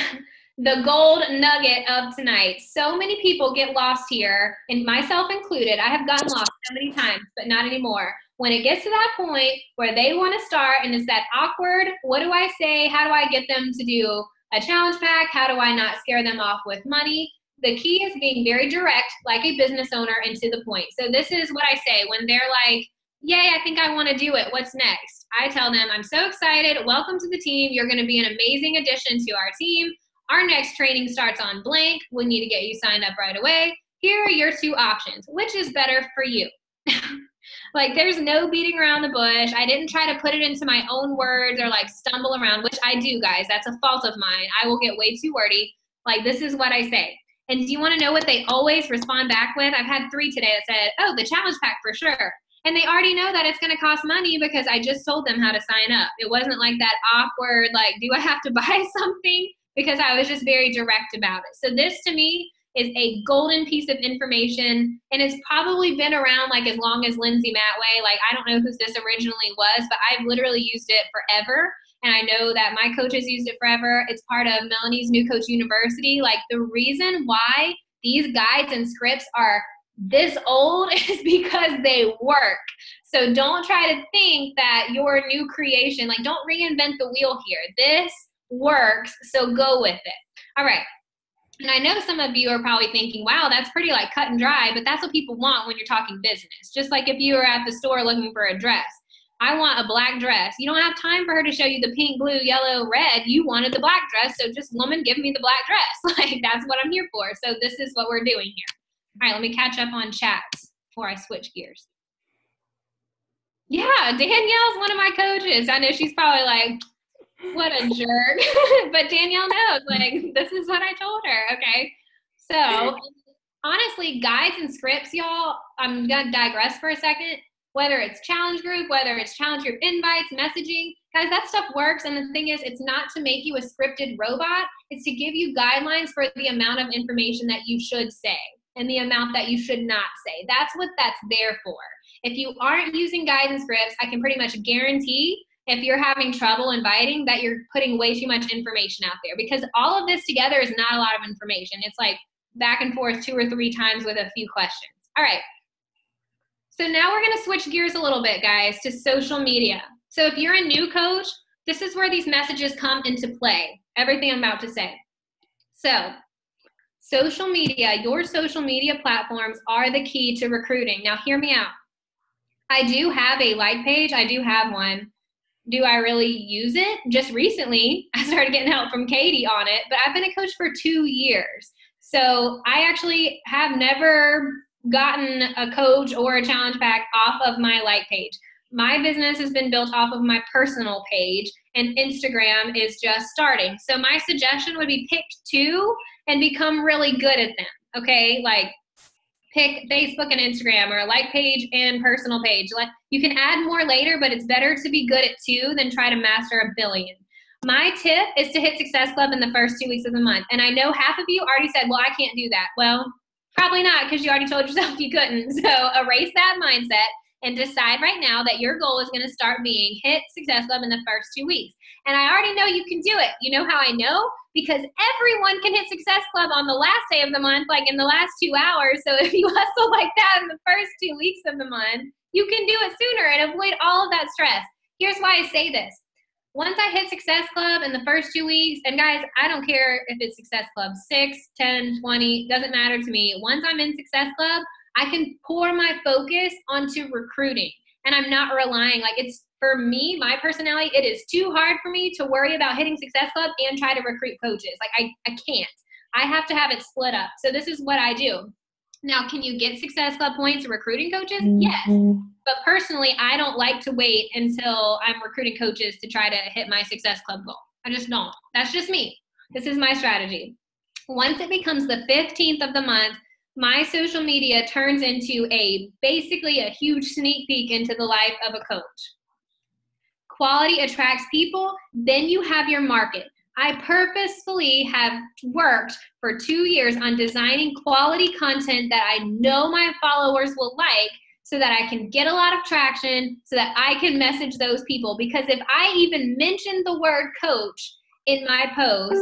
S2: the gold nugget of tonight. So many people get lost here, and myself included. I have gotten lost so many times, but not anymore. When it gets to that point where they want to start and it's that awkward, what do I say? How do I get them to do a challenge pack? How do I not scare them off with money? The key is being very direct, like a business owner, and to the point. So this is what I say when they're like, yay, I think I want to do it. What's next? I tell them, I'm so excited. Welcome to the team. You're going to be an amazing addition to our team. Our next training starts on blank. We need to get you signed up right away. Here are your 2 options. Which is better for you? Like, there's no beating around the bush. I didn't try to put it into my own words or like stumble around, which I do, guys. That's a fault of mine. I will get way too wordy. Like, this is what I say. And do you want to know what they always respond back with? I've had 3 today that said, oh, the challenge pack for sure. And they already know that it's going to cost money because I just told them how to sign up. It wasn't like that awkward, like, do I have to buy something? Because I was just very direct about it. So this to me is a golden piece of information, and it's probably been around like as long as Lindsay Matway. Like, I don't know who this originally was, but I've literally used it forever. And I know that my coaches used it forever. It's part of Melanie's New Coach University. Like, the reason why these guides and scripts are this old is because they work. So don't try to think that your new creation, like, don't reinvent the wheel here. This works, so go with it. All right. And I know some of you are probably thinking, wow, that's pretty like cut and dry, but that's what people want when you're talking business. Just like if you were at the store looking for a dress. I want a black dress. You don't have time for her to show you the pink, blue, yellow, red. You wanted the black dress, so just, woman, give me the black dress. Like, that's what I'm here for. So this is what we're doing here. All right, let me catch up on chats before I switch gears. Yeah, Danielle's one of my coaches. I know she's probably like, what a jerk. But Danielle knows, like, this is what I told her. Okay. So honestly, guides and scripts, y'all, I'm going to digress for a second. Whether it's challenge group, whether it's challenge group invites, messaging, guys, that stuff works. And the thing is, it's not to make you a scripted robot. It's to give you guidelines for the amount of information that you should say and the amount that you should not say. That's what that's there for. If you aren't using guides and scripts, I can pretty much guarantee if you're having trouble inviting that you're putting way too much information out there, because all of this together is not a lot of information. It's like back and forth 2 or 3 times with a few questions. All right. So now we're going to switch gears a little bit, guys, to social media. So if you're a new coach, this is where these messages come into play, everything I'm about to say. So social media, your social media platforms are the key to recruiting. Now hear me out. I do have a like page. I do have one. Do I really use it? Just recently, I started getting help from Katy on it, but I've been a coach for 2 years. So I actually have never gotten a coach or a challenge pack off of my like page. My business has been built off of my personal page, and Instagram is just starting. So my suggestion would be pick 2 and become really good at them, okay? Like, pick Facebook and Instagram, or a like page and personal page. Like, you can add more later, but it's better to be good at 2 than try to master a billion. My tip is to hit Success Club in the first 2 weeks of the month. And I know half of you already said, well, I can't do that. Well, probably not, because you already told yourself you couldn't. So erase that mindset and decide right now that your goal is going to start being hit Success Club in the first 2 weeks. And I already know you can do it. You know how I know? Because everyone can hit Success Club on the last day of the month, like in the last 2 hours. So if you hustle like that in the first 2 weeks of the month, you can do it sooner and avoid all of that stress. Here's why I say this. Once I hit Success Club in the first 2 weeks, and guys, I don't care if it's Success Club 6, 10, 20, doesn't matter to me. Once I'm in Success Club, I can pour my focus onto recruiting. And I'm not relying, like, it's, for me, my personality, it is too hard for me to worry about hitting Success Club and try to recruit coaches. Like, I can't. I have to have it split up. So this is what I do. Now, can you get Success Club points recruiting coaches? Yes. But personally, I don't like to wait until I'm recruiting coaches to try to hit my Success Club goal. I just don't. That's just me. This is my strategy. Once it becomes the 15th of the month, my social media turns into basically a huge sneak peek into the life of a coach. Quality attracts people, then you have your market. I purposefully have worked for 2 years on designing quality content that I know my followers will like, so that I can get a lot of traction, so that I can message those people. Because if I even mention the word coach in my post,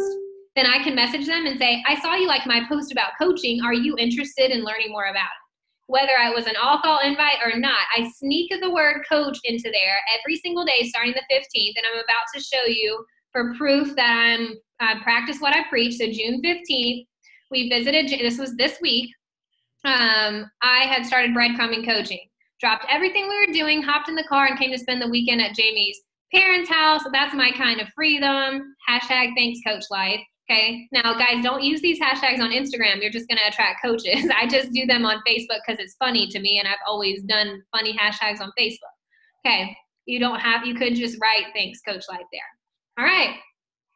S2: then I can message them and say, I saw you like my post about coaching. Are you interested in learning more about it? Whether I was an all-call invite or not, I sneak the word coach into there every single day starting the 15th, and I'm about to show you for proof that I practice what I preach. So June 15th, we visited, this was this week, I had started breadcrumbing coaching. Dropped everything we were doing, hopped in the car, and came to spend the weekend at Jamie's parents' house. That's my kind of freedom. Hashtag thanks, Coach Life. Okay. Now, guys, don't use these hashtags on Instagram. You're just going to attract coaches. I just do them on Facebook because it's funny to me, and I've always done funny hashtags on Facebook. Okay. You could just write thanks, Coach Life there. All right.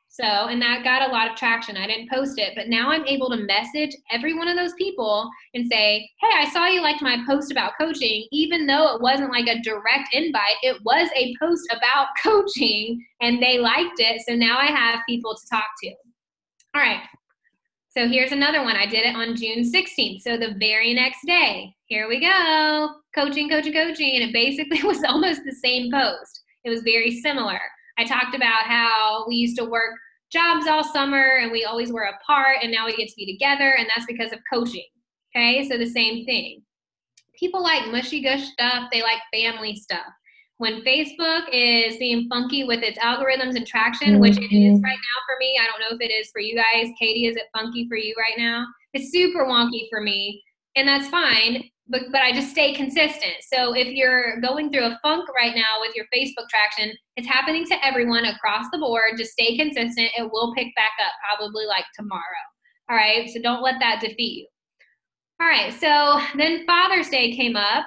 S2: So, and that got a lot of traction. I didn't post it, but now I'm able to message every one of those people and say, hey, I saw you liked my post about coaching, even though it wasn't like a direct invite. It was a post about coaching, and they liked it. So now I have people to talk to. All right. So here's another one. I did it on June 16th. So the very next day, here we go. Coaching, coaching, coaching. And it basically was almost the same post. It was very similar. I talked about how we used to work jobs all summer and we always were apart, and now we get to be together, and that's because of coaching. Okay, so the same thing. People like mushy gush stuff. They like family stuff. When Facebook is being funky with its algorithms and traction, which it is right now for me, I don't know if it is for you guys. Katie, is it funky for you right now? It's super wonky for me, and that's fine. But I just stay consistent. So if you're going through a funk right now with your Facebook traction, it's happening to everyone across the board. Just stay consistent. It will pick back up probably like tomorrow. All right, so don't let that defeat you. All right, so then Father's Day came up,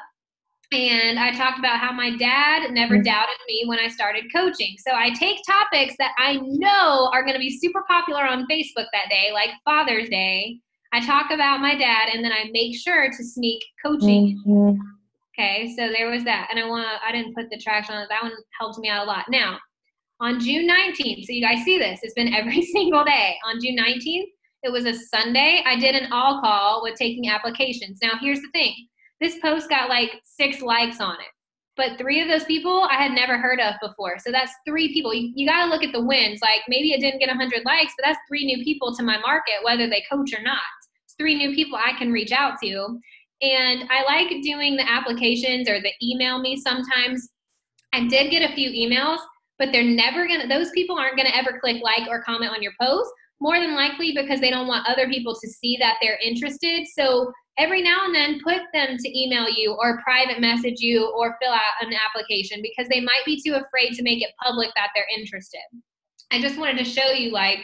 S2: and I talked about how my dad never doubted me when I started coaching. So I take topics that I know are going to be super popular on Facebook that day, like Father's Day. I talk about my dad, and then I make sure to sneak coaching. Okay, so there was that. And I didn't put the traction on it. That one helped me out a lot. Now, on June 19th, so you guys see this, it's been every single day. On June 19th, it was a Sunday. I did an all call with taking applications. Now, here's the thing. This post got like 6 likes on it. But 3 of those people I had never heard of before. So that's 3 people. You got to look at the wins. Like maybe it didn't get 100 likes, but that's 3 new people to my market, whether they coach or not. It's 3 new people I can reach out to. And I like doing the applications or the email me sometimes. I did get a few emails, but those people aren't going to ever click like or comment on your post, more than likely because they don't want other people to see that they're interested. So every now and then put them to email you or private message you or fill out an application because they might be too afraid to make it public that they're interested. I just wanted to show you like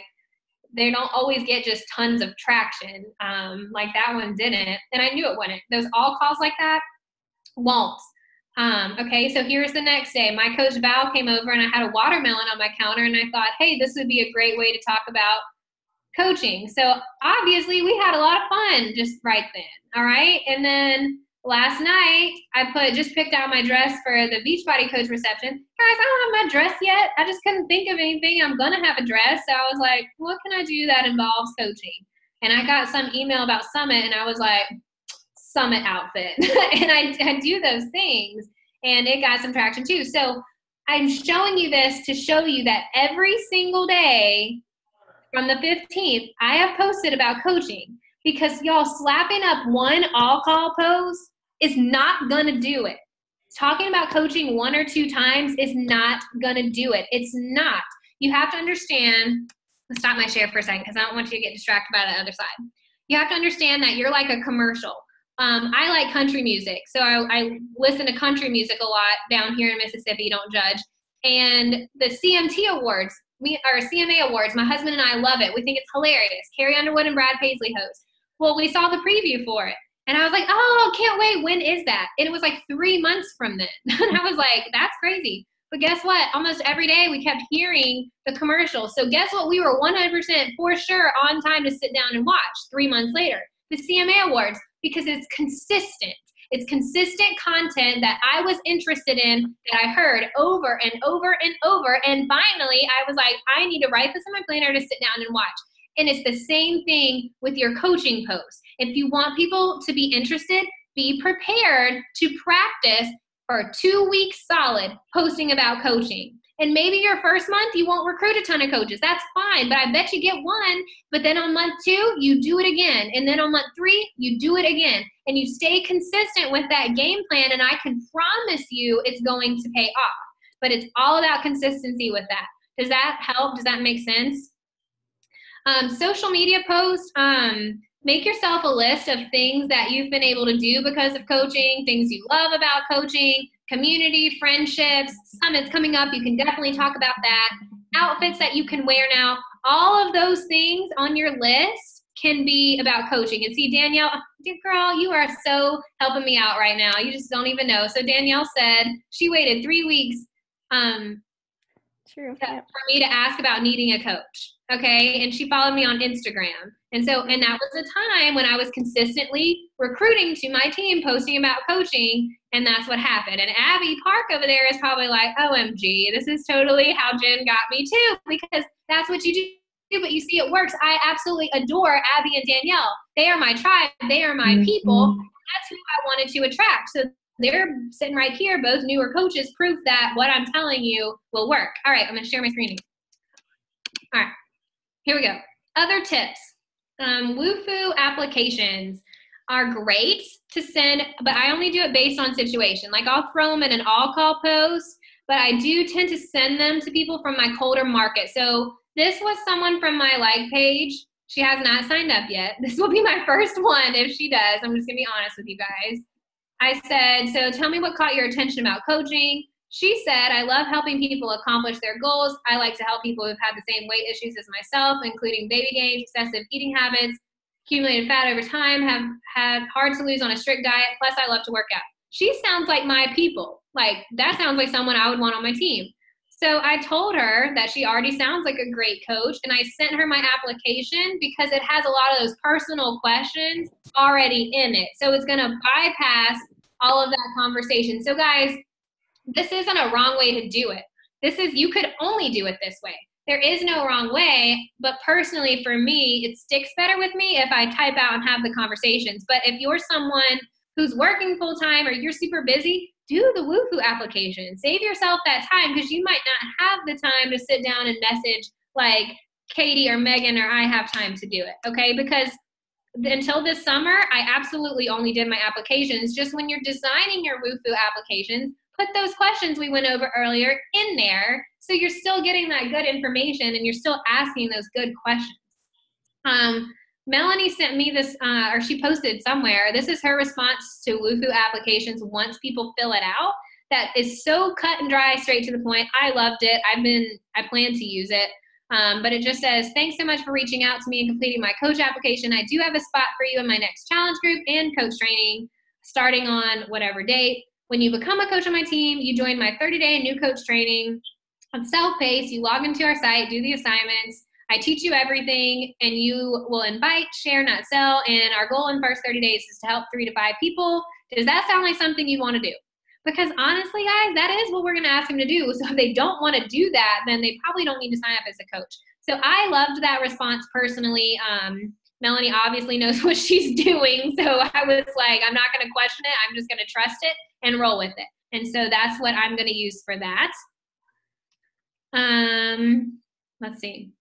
S2: they don't always get just tons of traction. Like that one didn't. And I knew it wouldn't. Those all calls like that won't. Okay, so here's the next day. My coach Val came over and I had a watermelon on my counter and I thought, hey, this would be a great way to talk about coaching. So obviously we had a lot of fun just right then. All right. And then last night I just picked out my dress for the Beachbody Coach reception. Guys, I don't have my dress yet. I just couldn't think of anything. I'm going to have a dress. So I was like, what can I do that involves coaching? And I got some email about Summit and I was like, Summit outfit. And I do those things and it got some traction too. So I'm showing you this to show you that every single day from the 15th, I have posted about coaching because y'all slapping up one all-call post is not going to do it. Talking about coaching 1 or 2 times is not going to do it. It's not. You have to understand. Let's stop my share for a second because I don't want you to get distracted by the other side. You have to understand that you're like a commercial. I like country music, so I listen to country music a lot down here in Mississippi. Don't judge. And the CMT Awards, CMA Awards, my husband and I love it. We think it's hilarious. Carrie Underwood and Brad Paisley host. Well, we saw the preview for it. And I was like, oh, can't wait. When is that? And it was like 3 months from then. And I was like, that's crazy. But guess what? Almost every day we kept hearing the commercials. So guess what? We were 100% for sure on time to sit down and watch 3 months later. The CMA Awards, because it's consistent. It's consistent content that I was interested in, that I heard over and over and over. And finally, I was like, I need to write this in my planner to sit down and watch. And it's the same thing with your coaching posts. If you want people to be interested, be prepared to practice for 2 weeks solid posting about coaching. And maybe your first month, you won't recruit a ton of coaches. That's fine, but I bet you get one. But then on month 2, you do it again. And then on month 3, you do it again. And you stay consistent with that game plan, and I can promise you it's going to pay off. But it's all about consistency with that. Does that help? Does that make sense? Social media posts, make yourself a list of things that you've been able to do because of coaching, things you love about coaching, community, friendships, summits coming up. You can definitely talk about that. Outfits that you can wear now. All of those things on your list can be about coaching. And see, Danielle, girl, you are so helping me out right now. You just don't even know. So Danielle said she waited 3 weeks
S3: True.
S2: for me to ask about needing a coach. Okay. And she followed me on Instagram. And that was a time when I was consistently recruiting to my team, posting about coaching. And that's what happened. And Abby Park over there is probably like, OMG, this is totally how Jen got me too, because that's what you do. But you see, it works. I absolutely adore Abby and Danielle. They are my tribe. They are my people. That's who I wanted to attract. So they're sitting right here, both newer coaches, proof that what I'm telling you will work. All right, I'm going to share my screen. All right, here we go. Other tips. Woofu applications are great to send, but I only do it based on situation. Like I'll throw them in an all-call post, but I do tend to send them to people from my colder market. So this was someone from my like page. She has not signed up yet. This will be my first one if she does. I'm just going to be honest with you guys. I said, so tell me what caught your attention about coaching. She said, I love helping people accomplish their goals. I like to help people who've had the same weight issues as myself, including baby gains, excessive eating habits, accumulated fat over time, have had hard to lose on a strict diet. Plus, I love to work out. She sounds like my people. Like, that sounds like someone I would want on my team. So I told her that she already sounds like a great coach, and I sent her my application because it has a lot of those personal questions already in it. So it's going to bypass all of that conversation. So guys, this isn't a wrong way to do it. You could only do it this way. There is no wrong way, but personally for me, it sticks better with me if I type out and have the conversations. But if you're someone who's working full time or you're super busy, do the Woofu application. Save yourself that time, because you might not have the time to sit down and message like Katy or Maegan or I have time to do it, okay? Because until this summer, I absolutely only did my applications. Just when you're designing your Woofu applications, put those questions we went over earlier in there, so you're still getting that good information and you're still asking those good questions. Melanie sent me this, or she posted somewhere, this is her response to Woofu applications once people fill it out. That is so cut and dry, straight to the point. I loved it. I plan to use it. But it just says, thanks so much for reaching out to me and completing my coach application. I do have a spot for you in my next challenge group and coach training starting on whatever date. When you become a coach on my team, you join my 30-day new coach training on self-paced. You log into our site, do the assignments. I teach you everything, and you will invite, share, not sell. And our goal in the first 30 days is to help 3 to 5 people. Does that sound like something you want to do? Because honestly, guys, that is what we're going to ask them to do. So if they don't want to do that, then they probably don't need to sign up as a coach. So I loved that response personally. Melanie obviously knows what she's doing. So I was like, I'm not going to question it. I'm just going to trust it and roll with it. And so that's what I'm going to use for that. Let's see.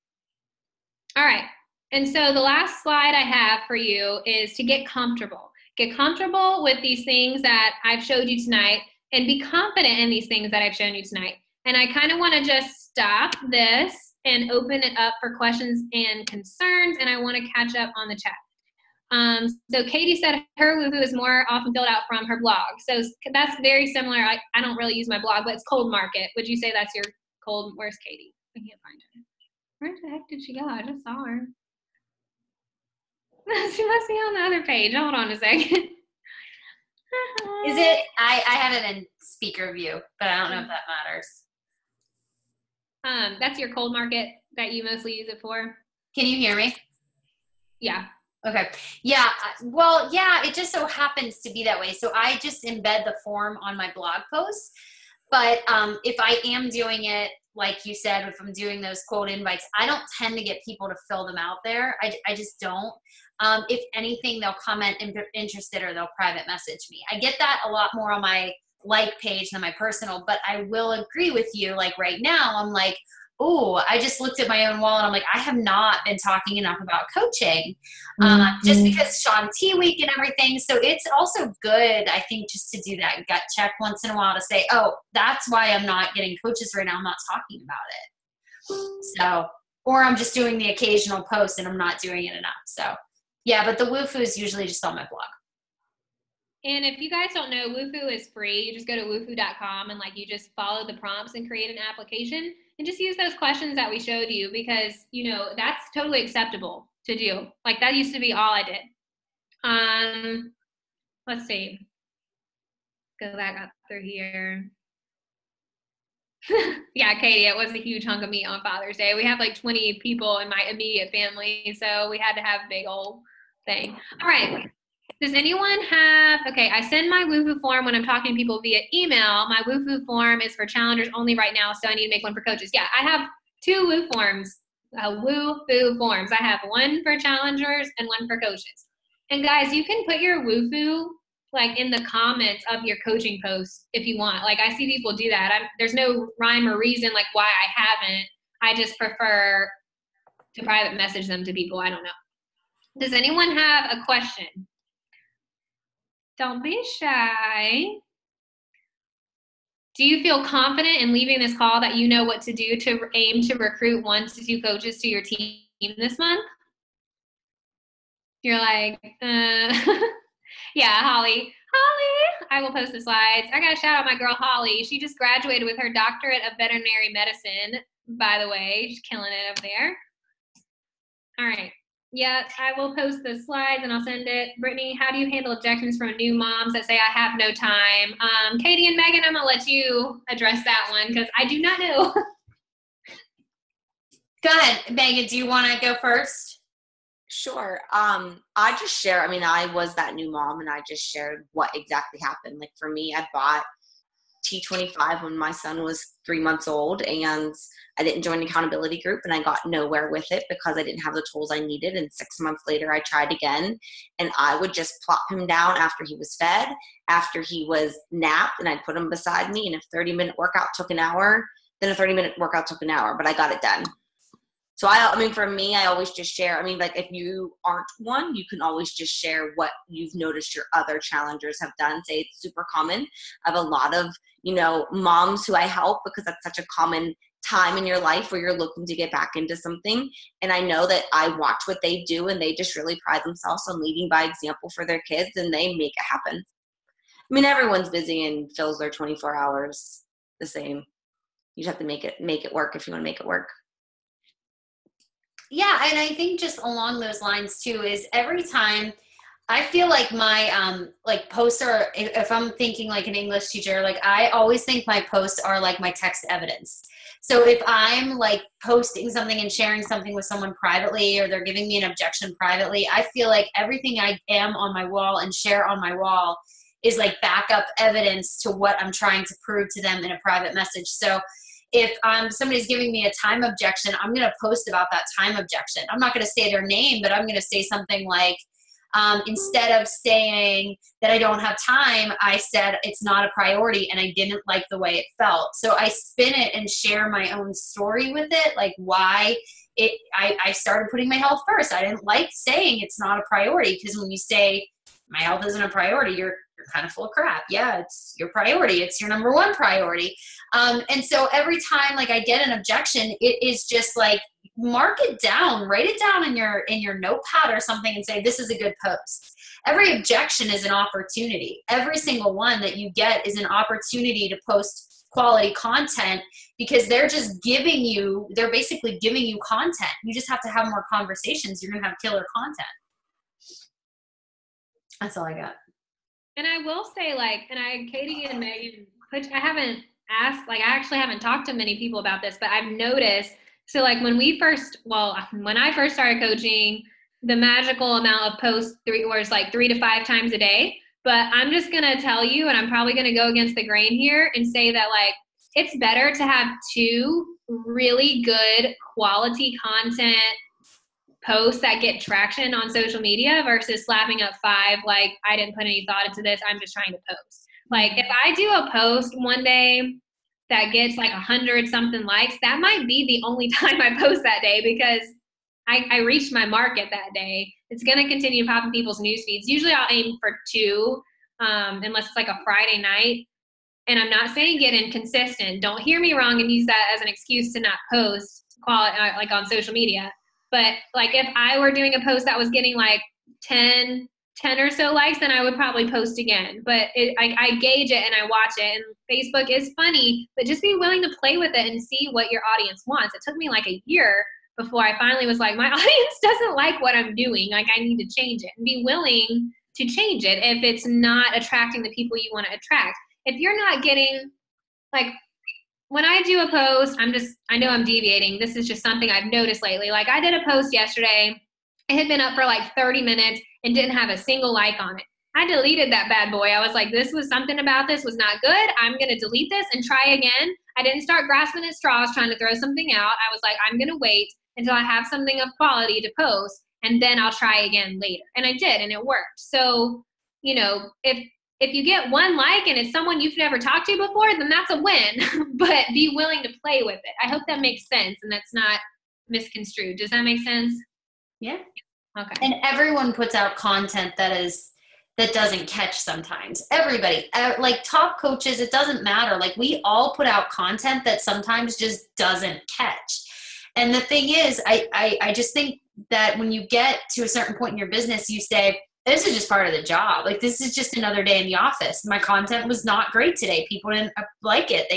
S2: All right. And so the last slide I have for you is to get comfortable. Get comfortable with these things that I've showed you tonight and be confident in these things that I've shown you tonight. And I kind of want to just stop this and open it up for questions and concerns, and I want to catch up on the chat. So Katy said her Woohoo is more often filled out from her blog. So that's very similar. I don't really use my blog, but it's Cold Market. Would you say that's your cold? Where's Katy? I can't find her. Where the heck did she go? I just saw her. She must be on the other page. Hold on a second.
S1: Is it? I have it in speaker view, but I don't know if that matters.
S2: That's your cold market that you mostly use it for?
S1: Can you hear me?
S2: Yeah.
S1: Okay. Yeah. Well, yeah, it just so happens to be that way. So I just embed the form on my blog posts. But if I am doing it, like you said, if I'm doing those quote invites, I don't tend to get people to fill them out there. I just don't. If anything, they'll comment interested or they'll private message me. I get that a lot more on my like page than my personal, but I will agree with you. Like right now, I'm like, oh, I just looked at my own wall and I'm like, I have not been talking enough about coaching, just because Sean T week and everything. So it's also good, I think, just to do that gut check once in a while to say, oh, that's why I'm not getting coaches right now. I'm not talking about it. So, or I'm just doing the occasional post and I'm not doing it enough. So yeah, but the Woofu is usually just on my blog.
S2: And if you guys don't know, Woofu is free. You just go to woofu.com and like you just follow the prompts and create an application and just use those questions that we showed you because, you know, that's totally acceptable to do. Like that used to be all I did. Let's see. Go back up through here. Yeah, Katie, it was a huge hunk of meat on Father's Day. We have like 20 people in my immediate family, so we had to have a big old thing. All right. Does anyone have, okay, I send my Woofu form when I'm talking to people via email. My Woofu form is for challengers only right now, so I need to make one for coaches. Yeah, I have two Woofu forms. I have one for challengers and one for coaches. And guys, you can put your Woofu like in the comments of your coaching post if you want. Like I see people do that. There's no rhyme or reason like why I haven't. I just prefer to private message them to people. I don't know. Does anyone have a question? Don't be shy. Do you feel confident in leaving this call that you know what to do to aim to recruit 1 to 2 coaches to your team this month? You're like, yeah, Holly. Holly, I will post the slides. I got to shout out my girl, Holly. She just graduated with her doctorate of veterinary medicine, by the way. She's killing it over there. All right. Yeah, I will post the slides and I'll send it. Brittany, how do you handle objections from new moms that say I have no time? Katie and Megan, I'm going to let you address that one because I do not know.
S1: Go ahead, Megan. Do you want to go first?
S3: Sure. I just share, I mean, I was that new mom and I just shared what exactly happened. Like for me, I bought T25 when my son was 3 months old and I didn't join an accountability group and I got nowhere with it because I didn't have the tools I needed. And 6 months later, I tried again and I would just plop him down after he was fed, after he was napped, and I'd put him beside me. And if 30-minute workout took an hour, then a 30-minute workout took an hour, but I got it done. So I mean, for me, I always just share. I mean, like if you aren't one, you can always just share what you've noticed your other challengers have done. Say it's super common. I have a lot of, you know, moms who I help because that's such a common time in your life where you're looking to get back into something. And I know that I watch what they do and they just really pride themselves on leading by example for their kids and they make it happen. I mean, everyone's busy and fills their 24 hours the same. You just have to make it work if you want to make it work.
S1: Yeah, and I think just along those lines too is every time I feel like my like posts are, if I'm thinking like an English teacher, like I always think my posts are like my text evidence. So if I'm like posting something and sharing something with someone privately or they're giving me an objection privately, I feel like everything I am on my wall and share on my wall is like backup evidence to what I'm trying to prove to them in a private message. So if somebody's giving me a time objection, I'm going to post about that time objection. I'm not going to say their name, but I'm going to say something like, instead of saying that I don't have time, I said it's not a priority and I didn't like the way it felt. So I spin it and share my own story with it, like why I started putting my health first. I didn't like saying it's not a priority because when you say my health isn't a priority, you're kind of full of crap. Yeah, it's your priority. It's your number one priority. And so every time like I get an objection, it is just like, mark it down, write it down in your notepad or something and say, this is a good post. Every objection is an opportunity. Every single one that you get is an opportunity to post quality content because they're basically giving you content. You just have to have more conversations. You're going to have killer content. That's all I got.
S2: And I will say, like, Katie and Megan, I ask, like, I actually haven't talked to many people about this, but I've noticed, so like when I first started coaching, the magical amount of posts was like 3 to 5 times a day. But I'm just going to tell you, and I'm probably going to go against the grain here and say that, like, it's better to have 2 really good quality content posts that get traction on social media versus slapping up 5, like, I didn't put any thought into this, I'm just trying to post. Like, if I do a post one day that gets like 100 something likes, that might be the only time I post that day because I reached my market that day. It's going to continue to pop in people's news feeds. Usually I'll aim for 2, unless it's like a Friday night. And I'm not saying get inconsistent. Don't hear me wrong and use that as an excuse to not post like on social media. But like if I were doing a post that was getting like 10 or so likes, then I would probably post again. But I gauge it and I watch it. And Facebook is funny, but just be willing to play with it and see what your audience wants. It took me like a year before I finally was like, my audience doesn't like what I'm doing. Like, I need to change it, and be willing to change it if it's not attracting the people you want to attract. If you're not getting, like, when I do a post, I know I'm deviating. This is just something I've noticed lately. Like, I did a post yesterday. It had been up for like 30 minutes and didn't have a single like on it. I deleted that bad boy. I was like, something about this was not good. I'm going to delete this and try again. I didn't start grasping at straws trying to throw something out. I was like, I'm going to wait until I have something of quality to post, and then I'll try again later. And I did, and it worked. So, you know, if you get 1 like and it's someone you've never talked to before, then that's a win. But be willing to play with it. I hope that makes sense and that's not misconstrued. Does that make sense?
S1: Yeah.
S2: Okay.
S1: And everyone puts out content that doesn't catch sometimes. Everybody, like top coaches, it doesn't matter. Like, we all put out content that sometimes just doesn't catch. And the thing is, I just think that when you get to a certain point in your business, you say, this is just part of the job. Like, this is just another day in the office. My content was not great today. People didn't like it.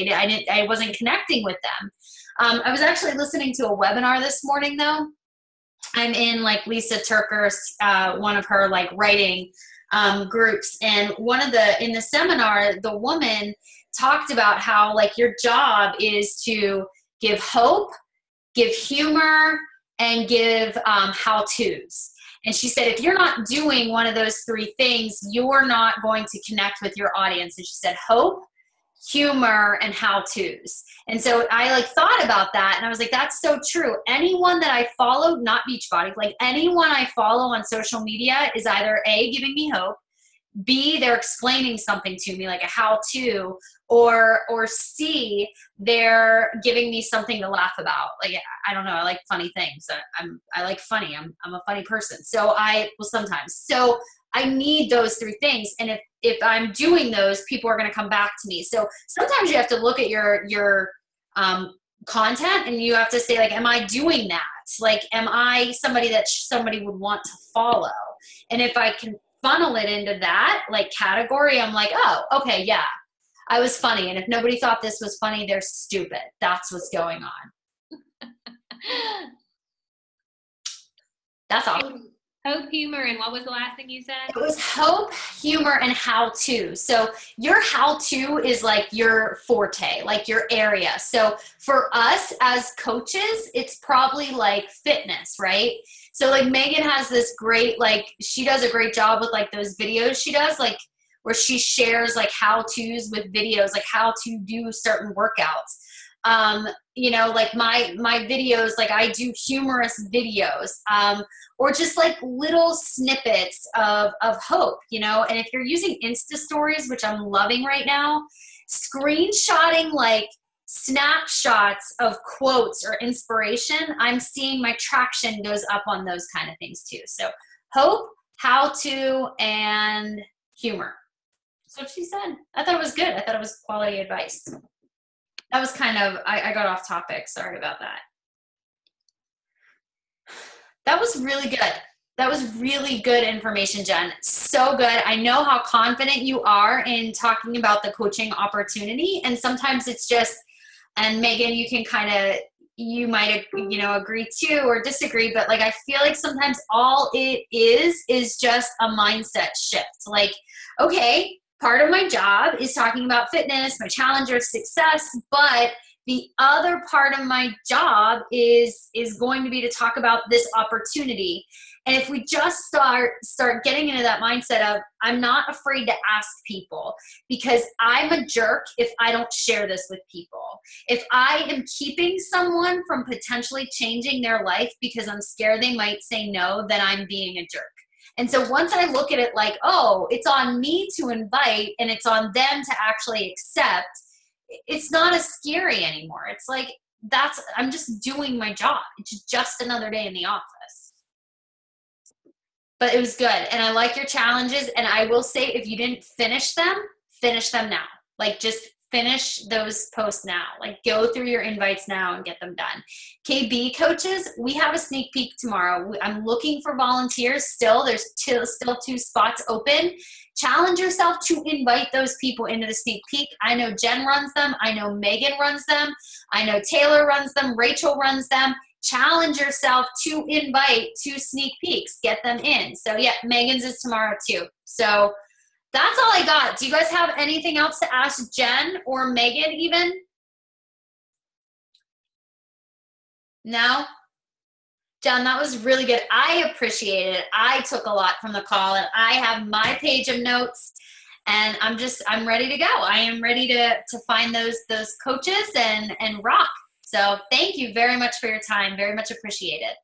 S1: I wasn't connecting with them. I was actually listening to a webinar this morning though. I'm in like Lisa Turker's, one of her like writing groups. And in the seminar, the woman talked about how like your job is to give hope, give humor, and give how-tos. And she said, if you're not doing one of those 3 things, you're not going to connect with your audience. And she said, hope, humor, and how-tos. And so I like thought about that, and I was like, that's so true. Anyone that I follow, not Beachbody, like anyone I follow on social media is either A, giving me hope, B, they're explaining something to me like a how-to, or C, they're giving me something to laugh about. Like, I don't know, I like funny things. I like funny. I'm a funny person. So sometimes. So I need those 3 things. And if I'm doing those, people are going to come back to me. So sometimes you have to look at your content and you have to say, like, am I doing that? Like, am I somebody that somebody would want to follow? And if I can funnel it into that like category, I'm like, oh, okay, yeah, I was funny. And if nobody thought this was funny, they're stupid. That's what's going on. That's all.
S2: Hope, humor, and what was the last thing you said?
S1: It was hope, humor, and how-to. So your how-to is like your forte, like your area. So for us as coaches, it's probably like fitness, right? So like Maegan has this great, like, she does a great job with like those videos she does, like where she shares like how-tos with videos, like how to do certain workouts. You know, like my videos, like I do humorous videos, or just like little snippets of hope, you know. And if you're using Insta stories, which I'm loving right now, screenshotting like snapshots of quotes or inspiration, I'm seeing my traction goes up on those kind of things too. So hope, how to, and humor. That's what she said. I thought it was good. I thought it was quality advice. That was kind of, I got off topic. Sorry about that. That was really good. That was really good information, Jen. So good. I know how confident you are in talking about the coaching opportunity. And sometimes it's just, and Maegan, you can kind of, you might, you know, agree to or disagree, but like, I feel like sometimes all it is just a mindset shift. Like, okay, part of my job is talking about fitness, my challenger success, but the other part of my job is going to be to talk about this opportunity. And if we just start getting into that mindset of, I'm not afraid to ask people, because I'm a jerk if I don't share this with people. If I am keeping someone from potentially changing their life because I'm scared they might say no, then I'm being a jerk. And so once I look at it like, oh, it's on me to invite and it's on them to actually accept, it's not as scary anymore. It's like, I'm just doing my job. It's just another day in the office. But it was good. And I like your challenges. And I will say, if you didn't finish them now. Like, just finish those posts now. Like, go through your invites now and get them done. KB coaches, we have a sneak peek tomorrow. I'm looking for volunteers still. There's still 2 spots open. Challenge yourself to invite those people into the sneak peek. I know Jen runs them. I know Megan runs them. I know Taylor runs them. Rachel runs them. Challenge yourself to invite 2 sneak peeks. Get them in. So yeah, Megan's is tomorrow too. So that's all I got. Do you guys have anything else to ask Jen or Megan even? No? Jen, that was really good. I appreciate it. I took a lot from the call, and I have my page of notes, and I'm ready to go. I am ready to find those coaches and rock. So thank you very much for your time. Very much appreciated.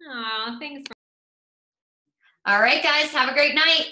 S2: Aw, thanks.
S1: All right, guys, have a great night.